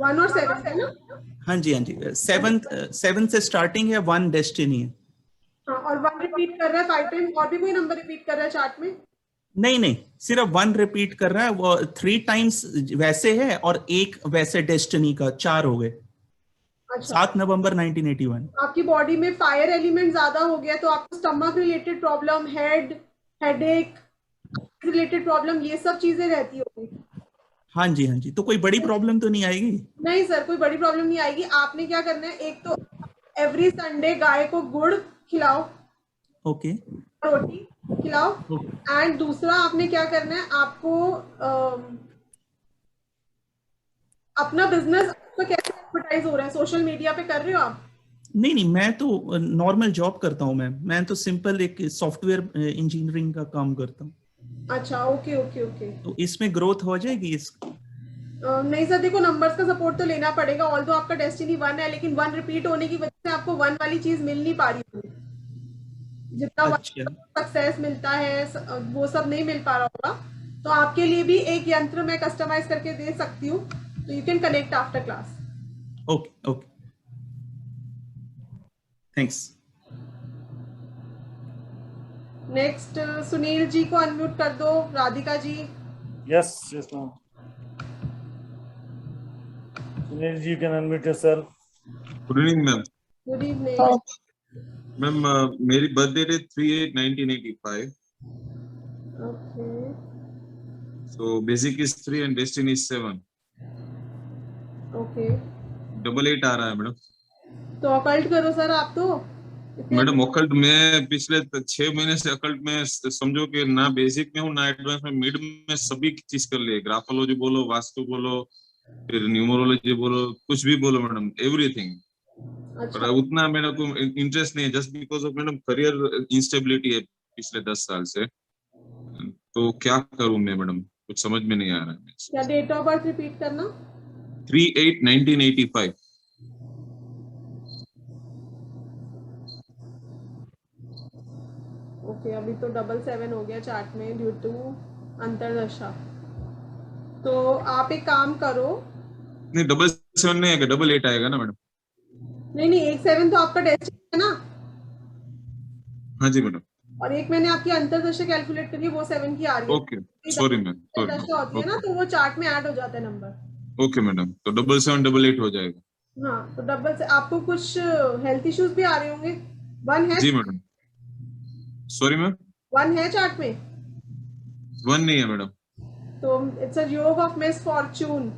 1 और 7 है ना? हाँ जी हाँ जी। 7 से स्टार्टिंग है, 1 डेस्टिनी है। हाँ, और 1 रिपीट कर रहा है 5 टाइम, और भी कोई नंबर रिपीट कर रहा है चार्ट में? नहीं, सिर्फ 1 रिपीट कर रहा है। वो 3 टाइम्स वैसे है, और 1 वैसे डेस्टिनी का, 4 हो गए। अच्छा। 7 नवंबर 1981। आपकी बॉडी में फायर एलिमेंट ज्यादा हो गया, तो आपको stomach related problem, headache related problem, ये सब चीजें रहती होगी। हाँ जी। तो कोई बड़ी प्रॉब्लम तो नहीं आएगी? नहीं सर, कोई बड़ी प्रॉब्लम नहीं आएगी। आपने क्या करना है, एक तो एवरी संडे गाय को गुड़ खिलाओ, ओके, रोटी खिलाओ। एंड दूसरा आपने क्या करना है, आपको अपना बिजनेस कैसे एडवर्टाइज हो रहा है, सोशल मीडिया पे कर रहे हो आप? नहीं, मैं तो नॉर्मल जॉब करता हूँ मैम। मैं तो सिंपल एक सॉफ्टवेयर इंजीनियरिंग का काम करता हूँ। अच्छा, ओके। तो इसमें ग्रोथ हो जाएगी नहीं सर, देखो नंबर्स का सपोर्ट तो लेना पड़ेगा। ऑल्दो आपका डेस्टिनी 1 है, लेकिन 1 रिपीट होने की वजह से आपको 1 वाली चीज मिल नहीं पा रही है। जितना सक्सेस मिलता है वो सब नहीं मिल पा रहा होगा। तो आपके लिए भी एक यंत्र मैं कस्टमाइज करके दे सकती हूँ, तो you can connect after class. Okay, thanks. Next Sunil ji को अनम्यूट कर दो। Radhika ji. Yes ma'am. Sunil ji, can unmute yourself. Good evening ma'am. Good evening ma'am. मेरी बर्थ डेट है 3/8/1985। Okay. So basic is 3 and destiny is 7. Okay 88 आ रहा है मैडम। तो occult करो सर आप तो मैडम अकल्ट में पिछले 6 महीने से अकल्ट में समझो कि ना बेसिक में हूँ ना एडवांस में, मिड में सभी चीज कर लिए। ग्राफोलॉजी बोलो, वास्तु बोलो, फिर न्यूमरोलॉजी बोलो, कुछ भी बोलो मैडम, एवरीथिंग। अच्छा। पर उतना मेरे को इंटरेस्ट नहीं है, just because of madam career instability है पिछले 10 साल से। तो क्या करूं मैं मैडम, कुछ समझ में नहीं आ रहा है। क्या डेट ऑफ बर्थ रिपीट करना? 3/8/1985। ओके अभी तो 77 हो गया चार्ट में ड्यू टू अंतरदशा। तो आप एक काम करो। नहीं 77 नहीं आएगा, 88 आएगा ना मैडम? नहीं 17 तो आपका डेस्टिनी है ना। हाँ जी मैडम। और एक मैंने आपकी अंतरदशा कैलकुलेट करी है, वो 7 की आ रही है। ओके सॉरी मैम, दशा होती है ना, तो वो चार्ट में ऐड हो जाता है नंबर। ओके मैडम, तो 7788 हो जाएगा। हाँ तो डबल से आपको कुछ हेल्थ इश्यूज भी आ रहे होंगे। 1 है? जी मैडम। Sorry ma'am? 1 है चार्ट में? 1 नहीं है मैडम। तो इट्स अ योग ऑफ मिस फॉर्चून।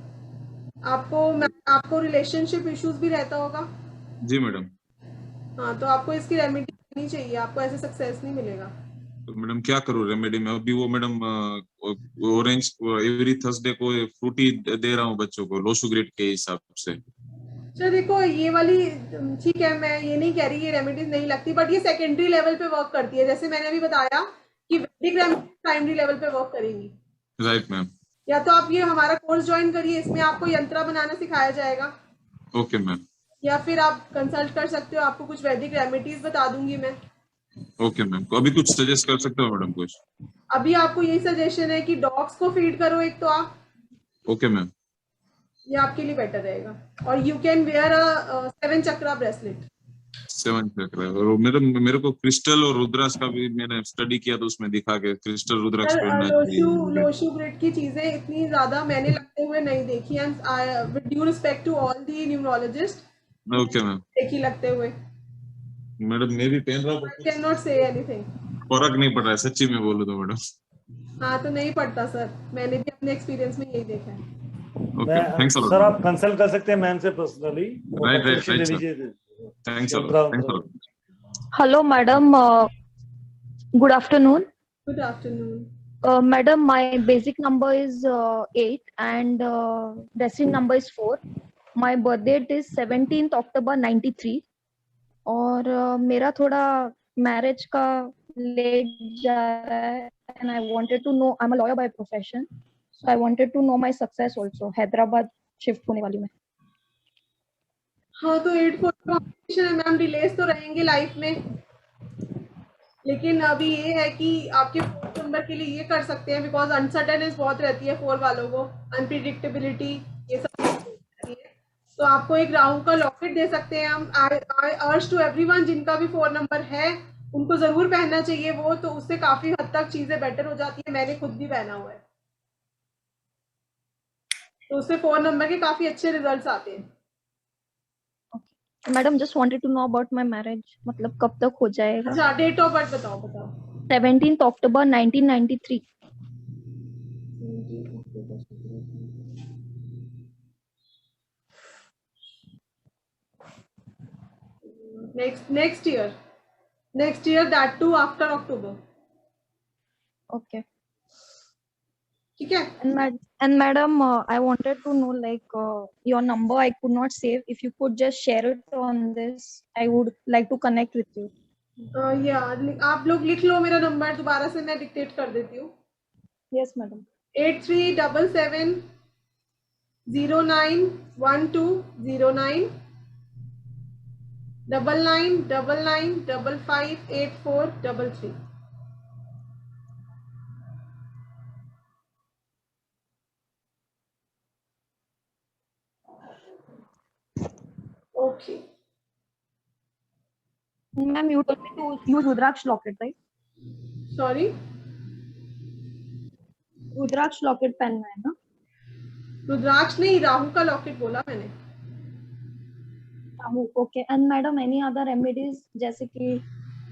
आपको रिलेशनशिप इश्यूज भी रहता होगा। जी मैडम। हाँ तो आपको इसकी रेमेडी करनी चाहिए, आपको ऐसे सक्सेस नहीं मिलेगा। तो मैडम क्या करूँ रेमेडी में? अभी वो मैडम ऑरेंज एवरी थर्सडे को फ्रूटी दे रहा हूँ बच्चों को, लो शुगर के हिसाब से। चलो देखो ये वाली ठीक है, मैं ये नहीं कह रही ये रेमेडीज नहीं लगती, बट ये सेकेंडरी लेवल पे वर्क करती है। जैसे मैंने अभी बताया कि वैदिक रेमेडीज प्राइमरी लेवल पे वर्क करेंगी। Right ma'am. या तो आप ये हमारा कोर्स ज्वाइन करिए, इसमें आपको यंत्र बनाना सिखाया जाएगा। Okay ma'am. या फिर आप कंसल्ट कर सकते हो, आपको कुछ वैदिक रेमेडीज बता दूंगी मैं। ओके मैम, तो अभी कुछ सजेस्ट कर सकते हो मैडम कुछ? अभी आपको यही सजेशन है कि डॉग्स को फीड करो एक तो आप। Okay ma'am. ये आपके लिए बेटर रहेगा। और you can wear a 7 chakra bracelet. 7 चक्र। और मेरे को क्रिस्टल और रुद्राक्ष का भी मैंने स्टडी किया, तो उसमें दिखा के क्रिस्टल रुद्राक्ष पहनना चाहिए। लोशु ग्रिड की चीजें इतनी ज्यादा मैंने लगते हुए नहीं देखी है। With due respect to all the numerologist. Okay ma'am. देखी लगते हुए मैडम मैं भी पहन रहा हूँ, कैन नॉट से एनीथिंग। फर्क नहीं पड़ रहा है सच्ची में बोलूं तो मैडम। हाँ तो नहीं पड़ता सर, मैंने भी अपने एक्सपीरियंस में यही देखा है। Okay thanks a lot sir, आप कंसल्ट कर सकते हैं मैम से personally. Right thanks a lot. Hello madam, good afternoon. Good afternoon madam, my basic number is 8 and destiny number is 4. My birth date is 17th October 93 और मेरा थोड़ा marriage का late जा रहा है and I wanted to know, I'm a lawyer by profession, so I wanted to know my success also. Hyderabad shift होने वाली मैं। हाँ तो 8-4 कॉम्बिनेशन है मैम, डिलेस तो रहेंगे लाइफ में, लेकिन अभी ये है कि आपके 4th नंबर के लिए ये कर सकते हैं बिकॉज अनसर्टेनिटी बहुत रहती है 4 वालों को, अनप्रिडिक्टेबिलिटी ये सब रहती है। तो आपको एक राहु का लॉकेट दे सकते हैं हम। आई अर्ज टू एवरीवन जिनका भी 4 नंबर है उनको जरूर पहनना चाहिए वो, तो उससे काफी हद तक चीजें बेटर हो जाती है। मैंने खुद भी पहना हुआ है, तो उससे 4 नंबर के काफी अच्छे रिजल्ट्स आते हैं। Madam just wanted to know about my marriage, मतलब कब तक हो जाएगा? अच्छा डेट ऑफ बर्थ बताओ। 17th October 1993। Next year that to after October. Okay ठीक है। And madam, I wanted to know like your number I could not save. If you could just share it on this, I would like to connect with you. आप लोग लिख लो मेरा number, दोबारा से मैं dictate कर देती हूँ। Yes madam. 8377091209 9999558433। Okay. Ma'am, you told me to use Rudraksh locket, right? Sorry? Rudraksh locket पहनना है ना? रुद्राक्ष नहीं, राहु का लॉकेट बोला मैंने। Rahu, okay. And madam, any other remedies जैसे कि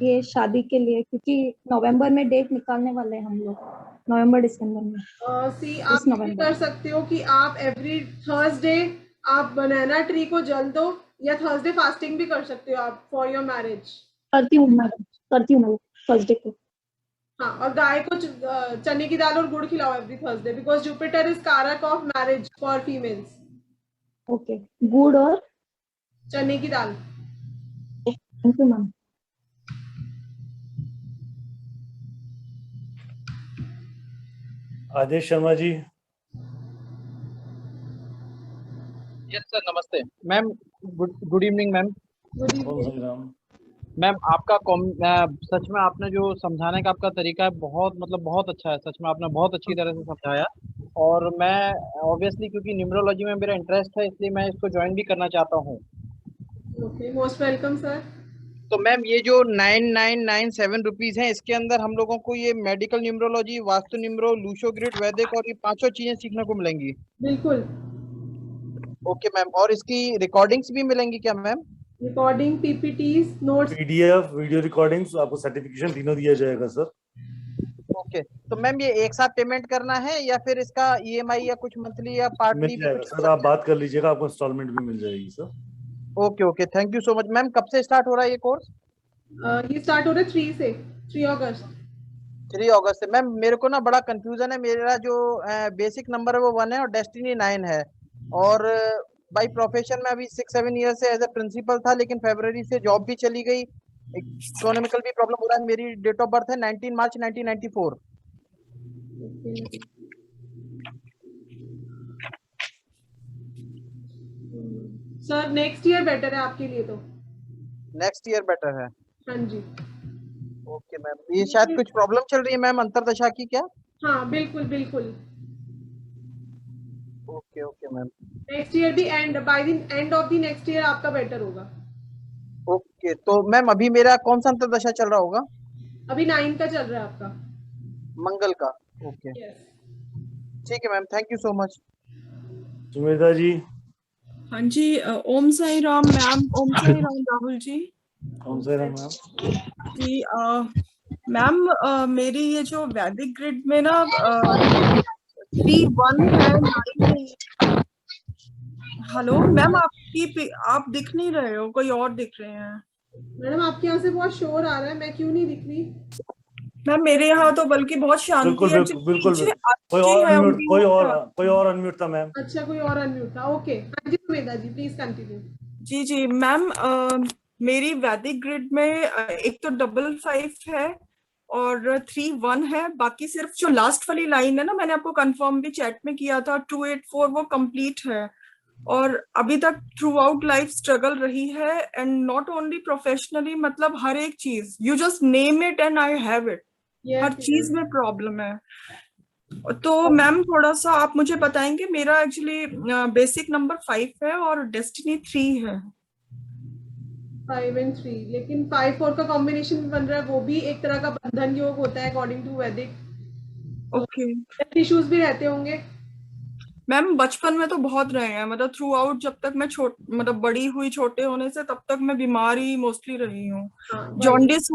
ये शादी के लिए, क्योंकि नवंबर में डेट निकालने वाले हैं हम लोग, नवंबर दिसंबर में। आप कर सकते हो कि आप एवरी थर्सडे आप बनाना ट्री को जल दो, या थर्सडे फास्टिंग भी कर सकते हो आप फॉर योर मैरिज। करती हूँ मैं थर्सडे को। हाँ, और गाय को चने की दाल और गुड़ खिलाओ every Thursday, because Jupiter is कारक of marriage for females. Okay, गुड़ और चने की दाल। Thank you ma'am. Aadesh Sharma ji. Yes sir, नमस्ते ma'am. Good evening ma'am. Ma'am आपका सच में आपने जो समझाने का आपका तरीका है बहुत अच्छा है। सच में आपने बहुत अच्छी तरह से समझाया। और मैं ऑब्वियसली क्योंकि न्यूमरोलॉजी में मेरा इंटरेस्ट है, इसलिए मैं इसको ज्वाइन भी करना चाहता हूँ। Okay, most welcome sir. तो मैम ये जो 9997 रुपीज है, इसके अंदर हम लोगों को ये medical numerology, vastu numero, Lo Shu grid, वैदिक और ये 5 चीजें सीखने को मिलेंगी। बिल्कुल। ओके मैम, और इसकी रिकॉर्डिंग्स भी मिलेंगी क्या ma'am? Recording, PPTs, notes, PDF, video recordings, आपको सर्टिफिकेशन तीनों दिया जाएगा सर। ओके, तो मैम ये एक साथ पेमेंट करना है या फिर इसका ईएमआई या कुछ मंथली या पार्टली मिल भी जाएगा कुछ? सर, आप बात कर लीजिएगा, आपको इंस्टॉलमेंट भी मिल जाएगी sir. Okay, thank you so much ma'am. कब से स्टार्ट हो रहा है ये कोर्स? ये स्टार्ट हो रहा है 3 अगस्त। 3 अगस्त से। मैम मेरे को ना बड़ा कंफ्यूजन है। मेरा जो बेसिक नंबर है वो 1 है और डेस्टिनी 9 है। और बाय प्रोफेशन में अभी 6-7 ईयर से एज ए प्रिंसिपल था, लेकिन फरवरी से जॉब भी चली गई। इकोनॉमिकल भी प्रॉब्लम हो रहा है। मेरी डेट ऑफ बर्थ है 19 मार्च 1994। सर नेक्स्ट ईयर बेटर है आपके लिए तो। नेक्स्ट ईयर बेटर है? हाँ जी। ओके मैम, ये शायद कुछ प्रॉब्लम चल रही है मैम अंतरदशा की क्या? हाँ बिल्कुल बिल्कुल। Okay ma'am. नेक्स्ट ईयर भी by the end of the next year आपका बेटर होगा। ओके, तो मैम अभी मेरा कौन सा अंतरदशा चल रहा होगा? अभी 9 का चल रहा है आपका, मंगल का। ओके ठीक है ma'am, thank you so much. Sumedha ji. हाँ जी, Om Sai Ram ma'am. Om Sai Ram Rahul ji. Om Sai Ram ma'am ji. Ma'am मेरी ये जो वैदिक ग्रिड में ना 3-1 है, 9 है। हेलो मैम, आप दिख नहीं रहे हो, कोई और दिख रहे हैं। मैडम आपके यहाँ से बहुत शोर आ रहा है, मैं क्यों नहीं दिख रही? मैम मेरे यहाँ तो बल्कि बहुत शांति है। बिल्कुल। कोई और अनम्यूट था मैम। अच्छा, कोई और अनम्यूट था। ओके, हाँ जी सुमेधा जी प्लीज कंटिन्यू। जी मैम, मेरी वैदिक ग्रिड में एक तो 55 है और 3-1 है। बाकी सिर्फ जो लास्ट वाली लाइन है ना, मैंने आपको कंफर्म भी चैट में किया था, 284 वो कंप्लीट है। और अभी तक थ्रू आउट लाइफ स्ट्रगल रही है, एंड नॉट ओनली प्रोफेशनली, मतलब हर एक चीज, you just name it and I have it. हर चीज में प्रॉब्लम है। तो मैम थोड़ा सा आप मुझे बताएंगे, मेरा एक्चुअली बेसिक नंबर 5 है और डेस्टिनी 3 है। 5 और 3, लेकिन 5-4 का कॉम्बिनेशन बन रहा है, वो भी एक तरह का बंधन योग होता है अकॉर्डिंग टू वैदिक। ओके। इश्यूज भी रहते होंगे मैम? बचपन में तो बहुत रहे हैं, मतलब थ्रू आउट, जब तक मैं मतलब बड़ी हुई छोटे होने से, तब तक मैं बीमार ही मोस्टली रही हूँ। जॉन्डिस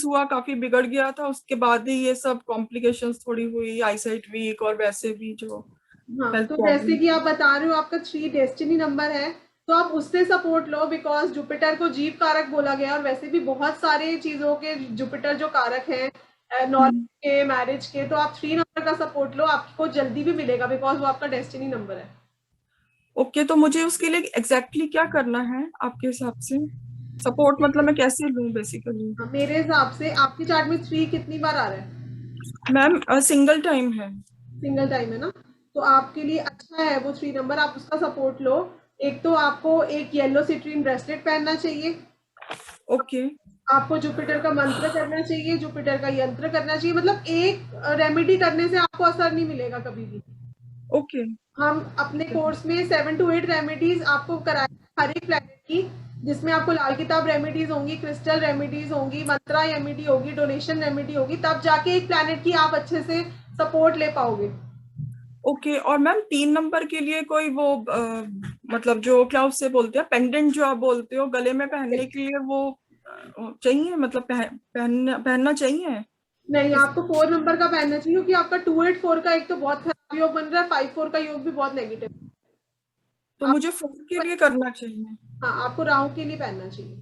हुआ, काफी बिगड़ गया था, उसके बाद ही ये सब कॉम्प्लिकेशंस थोड़ी हुई, आईसाइट वीक और वैसे भी जो तो जैसे कि आप बता रहे हो आपका 3 डेस्टिनी नंबर है, तो आप उससे सपोर्ट लो, बिकॉज जुपिटर को जीव कारक बोला गया, और वैसे भी बहुत सारे चीजों के जुपिटर जो कारक हैं, नॉलेज के, मैरिज के, तो आप 3 नंबर का सपोर्ट लो, आपको जल्दी भी मिलेगा बिकॉज वो आपका डेस्टिनी नंबर है। ओके, तो मुझे उसके लिए एग्जैक्टली क्या करना है आपके हिसाब से? सपोर्ट मतलब मैं कैसे लूं बेसिकली? मेरे हिसाब से आपके चार्ट में 3 कितनी बार आ रहा है? मैम सिंगल टाइम है। सिंगल टाइम है ना, तो आपके लिए अच्छा है वो 3 नंबर, आप उसका सपोर्ट लो। एक तो आपको एक येलो सिट्रीन ब्रेसलेट पहनना चाहिए। ओके। आपको जुपिटर का मंत्र करना चाहिए, जुपिटर का यंत्र करना चाहिए, मतलब एक रेमेडी करने से आपको असर नहीं मिलेगा कभी भी। ओके। हम अपने कोर्स में 7 to 8 रेमेडीज आपको कराएंगे हर एक प्लैनेट की, जिसमें आपको लाल किताब रेमेडीज होंगी, क्रिस्टल रेमेडीज होंगी, मंत्रा रेमेडी होगी, डोनेशन रेमेडी होगी, तब जाके एक प्लैनेट की आप अच्छे से सपोर्ट ले पाओगे। ओके। और मैम 3 नंबर के लिए कोई वो मतलब जो क्या उससे बोलते हैं, पेंडेंट जो आप बोलते हो गले में पहनने के लिए, वो चाहिए, मतलब पहनना चाहिए? नहीं, आपको 4 नंबर का पहनना चाहिए, क्योंकि आपका 284 का एक तो बहुत खराब योग बन रहा है, 5-4 का योग भी बहुत नेगेटिव। तो मुझे 4 के लिए करना चाहिए। हाँ, आपको राहु के लिए पहनना चाहिए।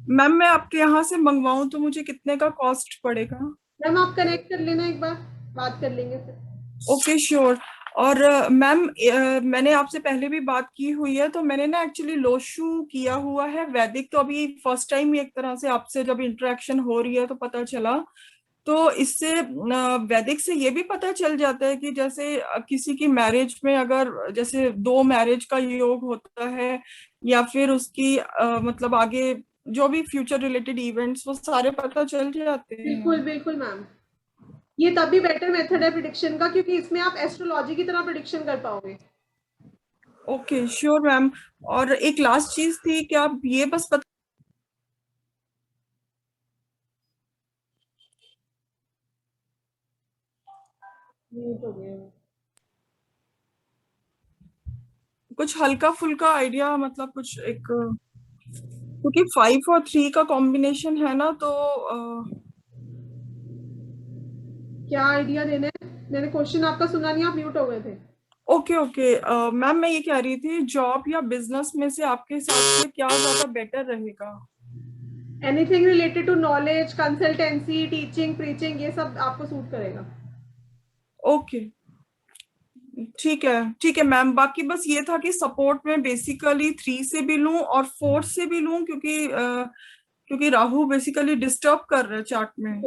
मैम मैं आपके यहाँ से मंगवाऊं तो मुझे कितने का कॉस्ट पड़ेगा? मैम आप कनेक्ट कर लेना, एक बार बात कर लेंगे फिर। Okay sure. और मैम मैंने आपसे पहले भी बात की हुई है, तो मैंने ना एक्चुअली लोशु किया हुआ है। वैदिक तो अभी फर्स्ट टाइम ही एक तरह से आपसे जब इंटरेक्शन हो रही है तो पता चला। तो इससे वैदिक से ये भी पता चल जाता है कि जैसे किसी की मैरिज में अगर जैसे 2 मैरिज का योग होता है या फिर उसकी मतलब आगे जो भी फ्यूचर रिलेटेड इवेंट्स वो सारे पता चल जाते हैं। बिल्कुल बिल्कुल मैम, ये तभी बेटर मेथड है प्रिडिक्शन का, क्योंकि इसमें आप एस्ट्रोलॉजी की तरह प्रिडिक्शन कर पाओगे। Okay sure ma'am. और एक लास्ट चीज थी कि आप ये बस कुछ हल्का फुल्का आइडिया, मतलब कुछ एक, क्योंकि 5 और 3 का कॉम्बिनेशन है ना, तो क्या आइडिया देना है? मैंने क्वेश्चन आपका सुना नहीं, आप म्यूट हो गए थे। ओके ओके मैम मैं ये कह रही थी जॉब या बिजनेस में से आपके हिसाब से क्या ज्यादा बेटर रहेगा? Anything related to knowledge, consultancy, teaching, preaching, ये सब आपको सूट करेगा। ओके ठीक है मैम। बाकी बस ये था कि सपोर्ट में बेसिकली 3 से भी लूं और 4 से भी लूं, क्योंकि राहु बेसिकली डिस्टर्ब कर रहे हैं चार्ट में।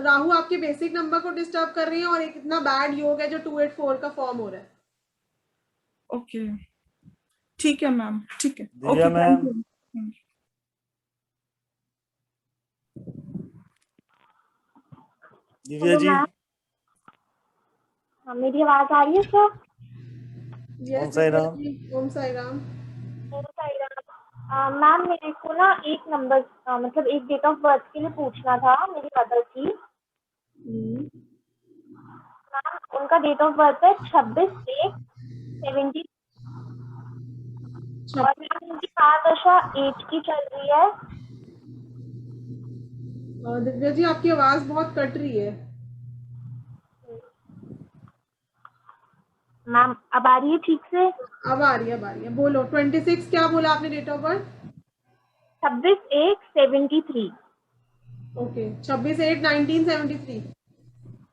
राहु आपके बेसिक नंबर को डिस्टर्ब कर रही है और एक इतना बैड योग है जो 284 का फॉर्म हो रहा है। ओके ठीक है मैम, ठीक है। दिव्या मैम, दिव्या जी, मेरी आवाज आ रही है सर? ओम साई राम। ओम साई राम। ओम साई राम। मैम मेरे को ना एक नंबर मतलब एक डेट ऑफ बर्थ के लिए पूछना था मेरी मदर की। मैम उनका डेट ऑफ बर्थ है 26/1/70 और मैम उनकी महादशा 8 की चल रही है। दिव्या जी आपकी आवाज बहुत कट रही है। मैम अब आ रही है ठीक से? अब आ रही है, बोलो। 26 क्या बोला आपने डेट ऑफ बर्थ? 26/8/73। ओके, 26/8/1973।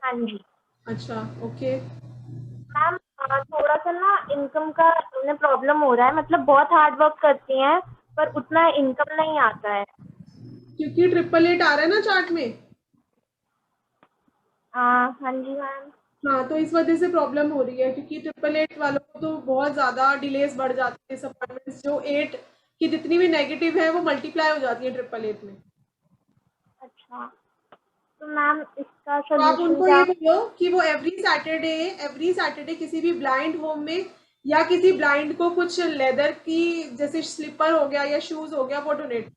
हाँ जी। अच्छा ओके। मैम थोड़ा सा ना इनकम का उन्हें प्रॉब्लम हो रहा है, मतलब बहुत हार्ड वर्क करती हैं पर उतना इनकम नहीं आता है। क्योंकि 888 आ रहा है ना चार्ट में। हाँ जी मैम। हाँ, तो इस वजह से प्रॉब्लम हो रही है, क्योंकि 888 वालों को तो बहुत ज्यादा डिलेस बढ़ जाती है। डिसअपॉइंटमेंट्स जो 8 की जितनी भी नेगेटिव है वो मल्टीप्लाई हो जाती है 888 में। अच्छा, तो मैम इसका तो आप सॉल्यूशन उनको क्या? ये बोलो कि वो एवरी सैटरडे किसी भी ब्लाइंड होम में या किसी ब्लाइंड को कुछ लेदर की जैसे स्लीपर हो गया या शूज हो गया वो डोनेट।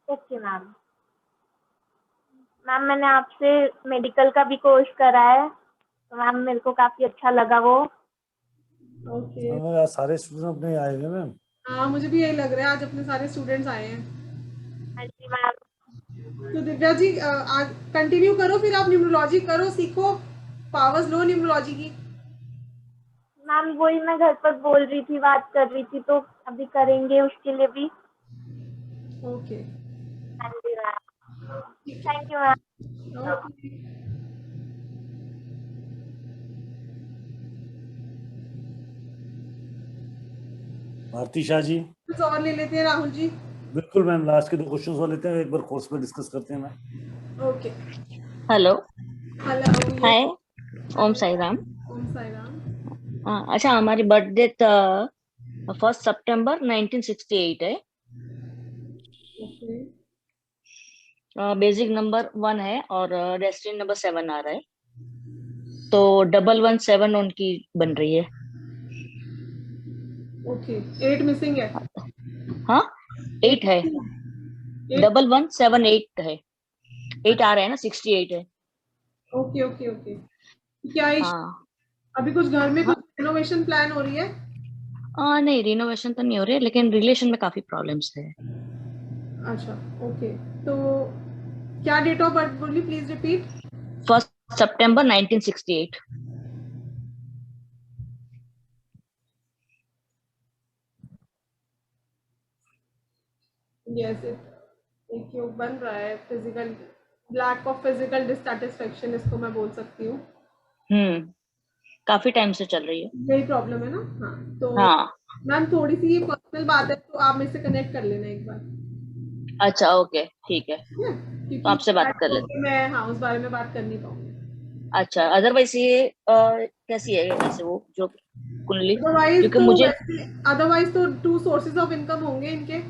Okay ma'am. मैम मैंने आपसे मेडिकल का भी कोर्स करा है, तो मैम मेरे को काफी अच्छा लगा वो। ओके। सारे स्टूडेंट अपने आए हुए मैम। हाँ मुझे भी यही लग रहा है, आज अपने सारे स्टूडेंट्स आए हैं। हाँ जी मैम। तो दिव्या जी कंटिन्यू करो, फिर आप न्यूमरोलॉजी करो, सीखो, पावर्स लो न्यूमरोलॉजी की। मैम वही मैं घर पर बोल रही थी, बात कर रही थी, तो अभी करेंगे उसके लिए भी। ओके। हाँ जी ma'am, thank you ma'am. Bharti Shah ji, कुछ और ले लेते हैं राहुल जी। बिल्कुल मैम, लास्ट के 2 क्वेश्चंस और लेते हैं, एक बार कोर्स पे डिस्कस करते हैं ma'am. Okay. Hello hello. Hi, Om Sai Ram. Om Sai Ram. अच्छा, हमारी बर्थडे 1 सितंबर 1968 है। ओके। बेसिक नंबर 1 है और डेस्टिनी नंबर 7 आ रहा है, तो 117 उनकी बन रही है। ओके, 8 मिसिंग है। हाँ 8 है, 1178 है, 8 आ रहा है ना, 68 है। Okay okay okay. क्या हाँ। अभी कुछ घर में कुछ रिनोवेशन प्लान हो रही है? नहीं रिनोवेशन तो नहीं हो रही है, लेकिन रिलेशन में काफी प्रॉब्लम्स है। अच्छा ओके, तो क्या डेट ऑफ बर्थ बोली, प्लीज रिपीट। 1 सितंबर 1968। यस, एक योग बन रहा है, physical lack of physical dissatisfaction इसको मैं बोल सकती हूँ। काफी टाइम से चल रही है, यही प्रॉब्लम है ना? हाँ, तो हाँ। मैम थोड़ी सी ये पर्सनल बात है, तो आप मेरे से कनेक्ट कर लेना एक बार। अच्छा, ओके, ठीक है, तो आपसे बात कर लेते मैं हाँ उस बारे में बात कर नहीं पाऊंगी। अच्छा, अदरवाइज ये कैसी है वैसे वो जो कुंडली? क्योंकि अदरवाइज तो 2 सोर्सेज ऑफ इनकम होंगे इनके।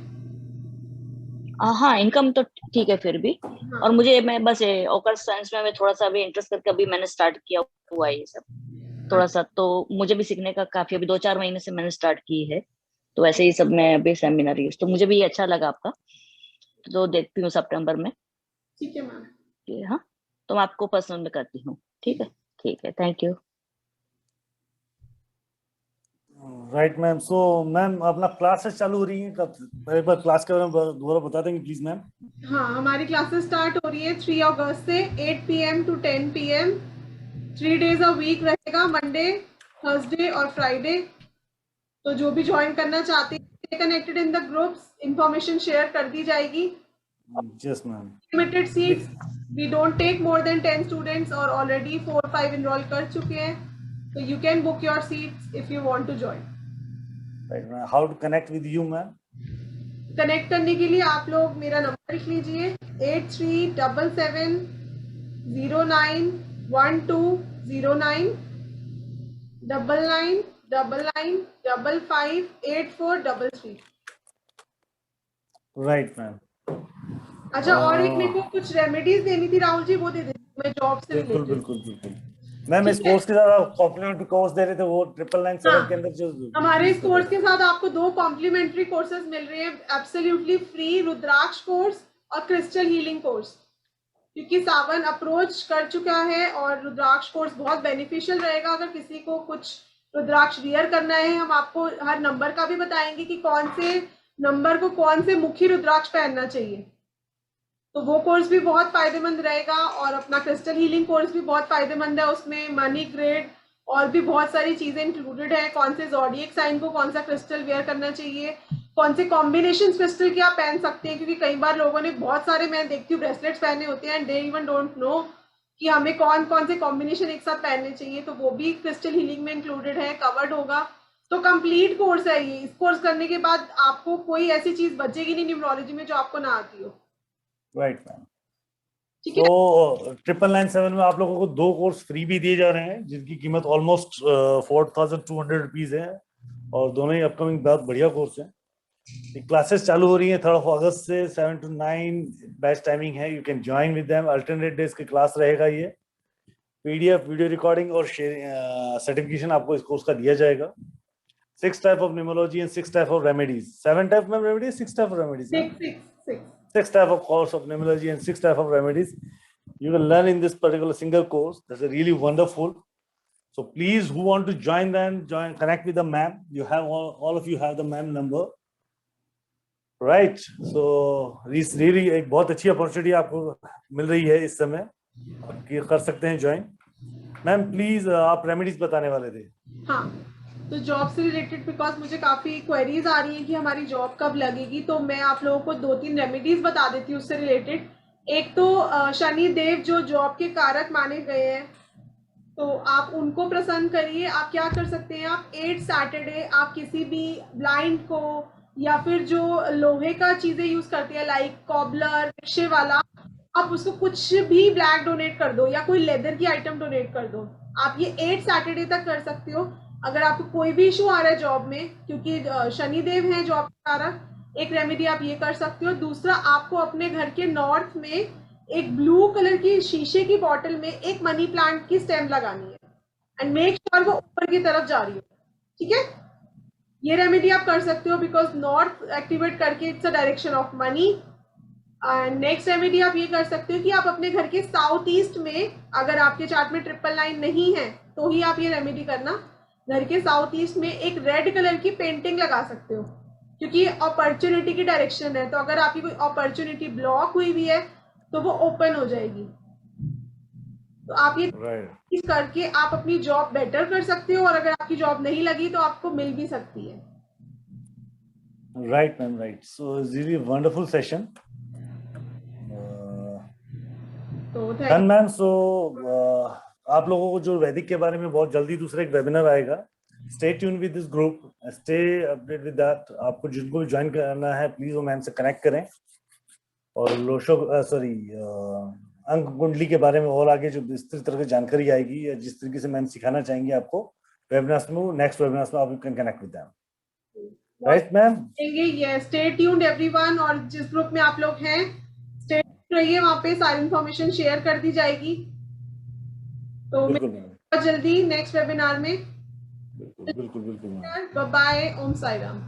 हाँ, इनकम तो ठीक है फिर भी। हाँ। और मैं बस ओकल्ट साइंस में मैं थोड़ा सा अभी इंटरेस्ट करके अभी मैंने स्टार्ट किया हुआ है ये सब थोड़ा सा, तो मुझे भी सीखने का काफी, अभी 2-4 महीने से मैंने स्टार्ट की है, तो वैसे ही सब मैं अभी सेमिनार यूज, तो मुझे भी अच्छा लगा आपका, तो देखती हूँ सितंबर में। ठीक है मैम। हाँ, तो मैं आपको पर्सनल में करती हूँ। ठीक है, thank you. Right ma'am. So ma'am अपना क्लासेस चालू हो रही हैं कब? एक बार क्लास के बारे में दोबारा बता देंगे प्लीज मैम। हाँ, हमारी क्लासेस स्टार्ट हो रही है 3 अगस्त से 8 PM to 10 PM। 3 days a week रहेगा, मंडे, थर्सडे और फ्राइडे। तो जो भी ज्वाइन करना चाहते हैं, stay connected in the groups, information share कर दी जाएगी। Yes ma'am. Limited seats, we don't take more than 10 students और ऑलरेडी 4-5 इनरोल कर चुके हैं, तो you can book your seats if you want to join. Right ma'am. How to connect with you ma'am? Connect करने के लिए आप लोग मेरा नंबर लिख लीजिए 8377091209 9999558433। Right ma'am. अच्छा, और एक मेरे को कुछ रेमेडीज देनी थी राहुल जी, वो दे दीजिए, मैं जॉब से बिल्कुल रिलेटेड। बिल्कुल मैम। इस कोर्स के साथ आप कॉम्प्लीमेंट्री कोर्स दे रहे थे, वो 997 के अंदर जो हमारे इस कोर्स के साथ आपको 2 कॉम्प्लीमेंट्री कोर्सेज मिल रहे हैं, एब्सोल्युटली फ्री, रुद्राक्ष कोर्स और क्रिस्टल हीलिंग कोर्स। क्योंकि सावन अप्रोच कर चुका है और रुद्राक्ष कोर्स बहुत बेनिफिशियल रहेगा। अगर किसी को कुछ रुद्राक्ष वियर करना है, हम आपको हर नंबर का भी बताएंगे कि कौन से नंबर को कौन से मुखी रुद्राक्ष पहनना चाहिए, तो वो कोर्स भी बहुत फायदेमंद रहेगा। और अपना क्रिस्टल हीलिंग कोर्स भी बहुत फायदेमंद है, उसमें मनी ग्रेड और भी बहुत सारी चीजें इंक्लूडेड है। कौन से ज़ोडिएक साइन को कौन सा क्रिस्टल वेयर करना चाहिए, कौन से कॉम्बिनेशन क्रिस्टल के आप पहन सकते हैं, क्योंकि कई बार लोगों ने बहुत सारे, मैं देखती हूँ, ब्रेसलेट्स पहने होते हैं and they even don't know कि हमें कौन कौन से कॉम्बिनेशन एक साथ पहनने चाहिए, तो वो भी क्रिस्टल हीलिंग में इंक्लूडेड है, कवर्ड होगा। तो कंप्लीट कोर्स है ये। इस कोर्स करने के बाद आपको कोई ऐसी चीज बचेगी नहीं न्यूमरोलॉजी में जो आपको ना आती हो। Right ma'am. तो 997 में आप लोगों को 2 कोर्स फ्री भी दिए जा रहे हैं, जिनकी कीमत ऑलमोस्ट 4200 रुपीज है, और दोनों ही अपकमिंग बहुत बढ़िया कोर्स हैं। क्लासेस चालू हो रही हैं 3 अगस्त से 7 to 9 बैच टाइमिंग है। You can join with them. Alternate days की क्लास रहेगा ये। पीडीएफ, वीडियो रिकॉर्डिंग और सर्टिफिकेशन आपको इस कोर्स का दिया जाएगा। 6 type of numerology and 6 type of remedies. 7 type में remedies, 6 type of remedies. 6 type of course of numerology and 6 type of remedies you will learn in this particular single course. That's really wonderful. So please, who want to join them, connect with the ma'am. You have all of you have the ma'am number, right? So this really एक बहुत अच्छी opportunity आपको मिल रही है इस समय, आप कर सकते हैं ज्वाइन। मैम प्लीज, आप रेमेडीज बताने वाले थे। हाँ, तो जॉब से रिलेटेड, बिकॉज मुझे काफ़ी क्वेरीज आ रही हैं कि हमारी जॉब कब लगेगी, तो मैं आप लोगों को 2-3 रेमेडीज बता देती हूँ उससे रिलेटेड। एक तो शनि देव जो जॉब के कारक माने गए हैं, तो आप उनको प्रसन्न करिए। आप क्या कर सकते हैं, आप 8 सैटरडे आप किसी भी ब्लाइंड को या फिर जो लोहे का चीज़ें यूज़ करते हैं लाइक कॉबलर, रिक्शे वाला, आप उसको कुछ भी ब्लैक डोनेट कर दो या कोई लेदर की आइटम डोनेट कर दो। आप ये 8 सैटरडे तक कर सकते हो। अगर आपको कोई भी इशू आ रहा है जॉब में, क्योंकि शनिदेव है जॉब का कारक, एक रेमेडी आप ये कर सकते हो। दूसरा, आपको अपने घर के नॉर्थ में एक ब्लू कलर की शीशे की बॉटल में एक मनी प्लांट की स्टेम लगानी है एंड मेक श्योर वो ऊपर की तरफ जा रही हो। ठीक है, ये रेमेडी आप कर सकते हो, बिकॉज नॉर्थ एक्टिवेट करके it's a direction of money. Next remedy आप ये कर सकते हो कि आप अपने घर के साउथ ईस्ट में, अगर आपके चार्ट में 999 नहीं है तो ही आप ये रेमेडी करना, घर के साउथ ईस्ट में एक रेड कलर की पेंटिंग लगा सकते हो, क्योंकि अपॉर्चुनिटी की डायरेक्शन है। तो अगर आपकी कोई अपॉर्चुनिटी ब्लॉक हुई हुई है तो वो ओपन हो जाएगी। तो आप ये इस करके आप अपनी जॉब बेटर कर सकते हो, और अगर आपकी जॉब नहीं लगी तो आपको मिल भी सकती है। Right, ma'am, right. So it's really a wonderful session. तो Done, ma'am. So आप लोगों को जो वैदिक के बारे में बहुत जल्दी दूसरा एक वेबिनार आएगा. Stay tuned with this group. Stay updated with that. आपको जिनको भी ज्वाइन करना है प्लीज वो मैम से कनेक्ट करें. और लोशो अंक कुंडली के बारे में और आगे जो इस तरह की जानकारी आएगी या जिस तरीके से मैम सिखाना चाहेंगे आपको वेबिनार्स में, नेक्स्ट वेबिनार्स में आप can connect with them. Right ma'am? Yes, stay tuned everyone. और जिस ग्रुप में आप लोग हैं स्टे ट्यून्ड रहिए, वहाँ पे सारी इंफॉर्मेशन शेयर कर दी जाएगी. तो बहुत जल्दी नेक्स्ट वेबिनार में. बिल्कुल. Bye bye. Om Sai Ram.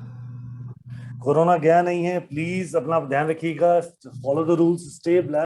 Corona गया नहीं है, प्लीज अपना ध्यान रखिएगा. Follow the rules, stay black.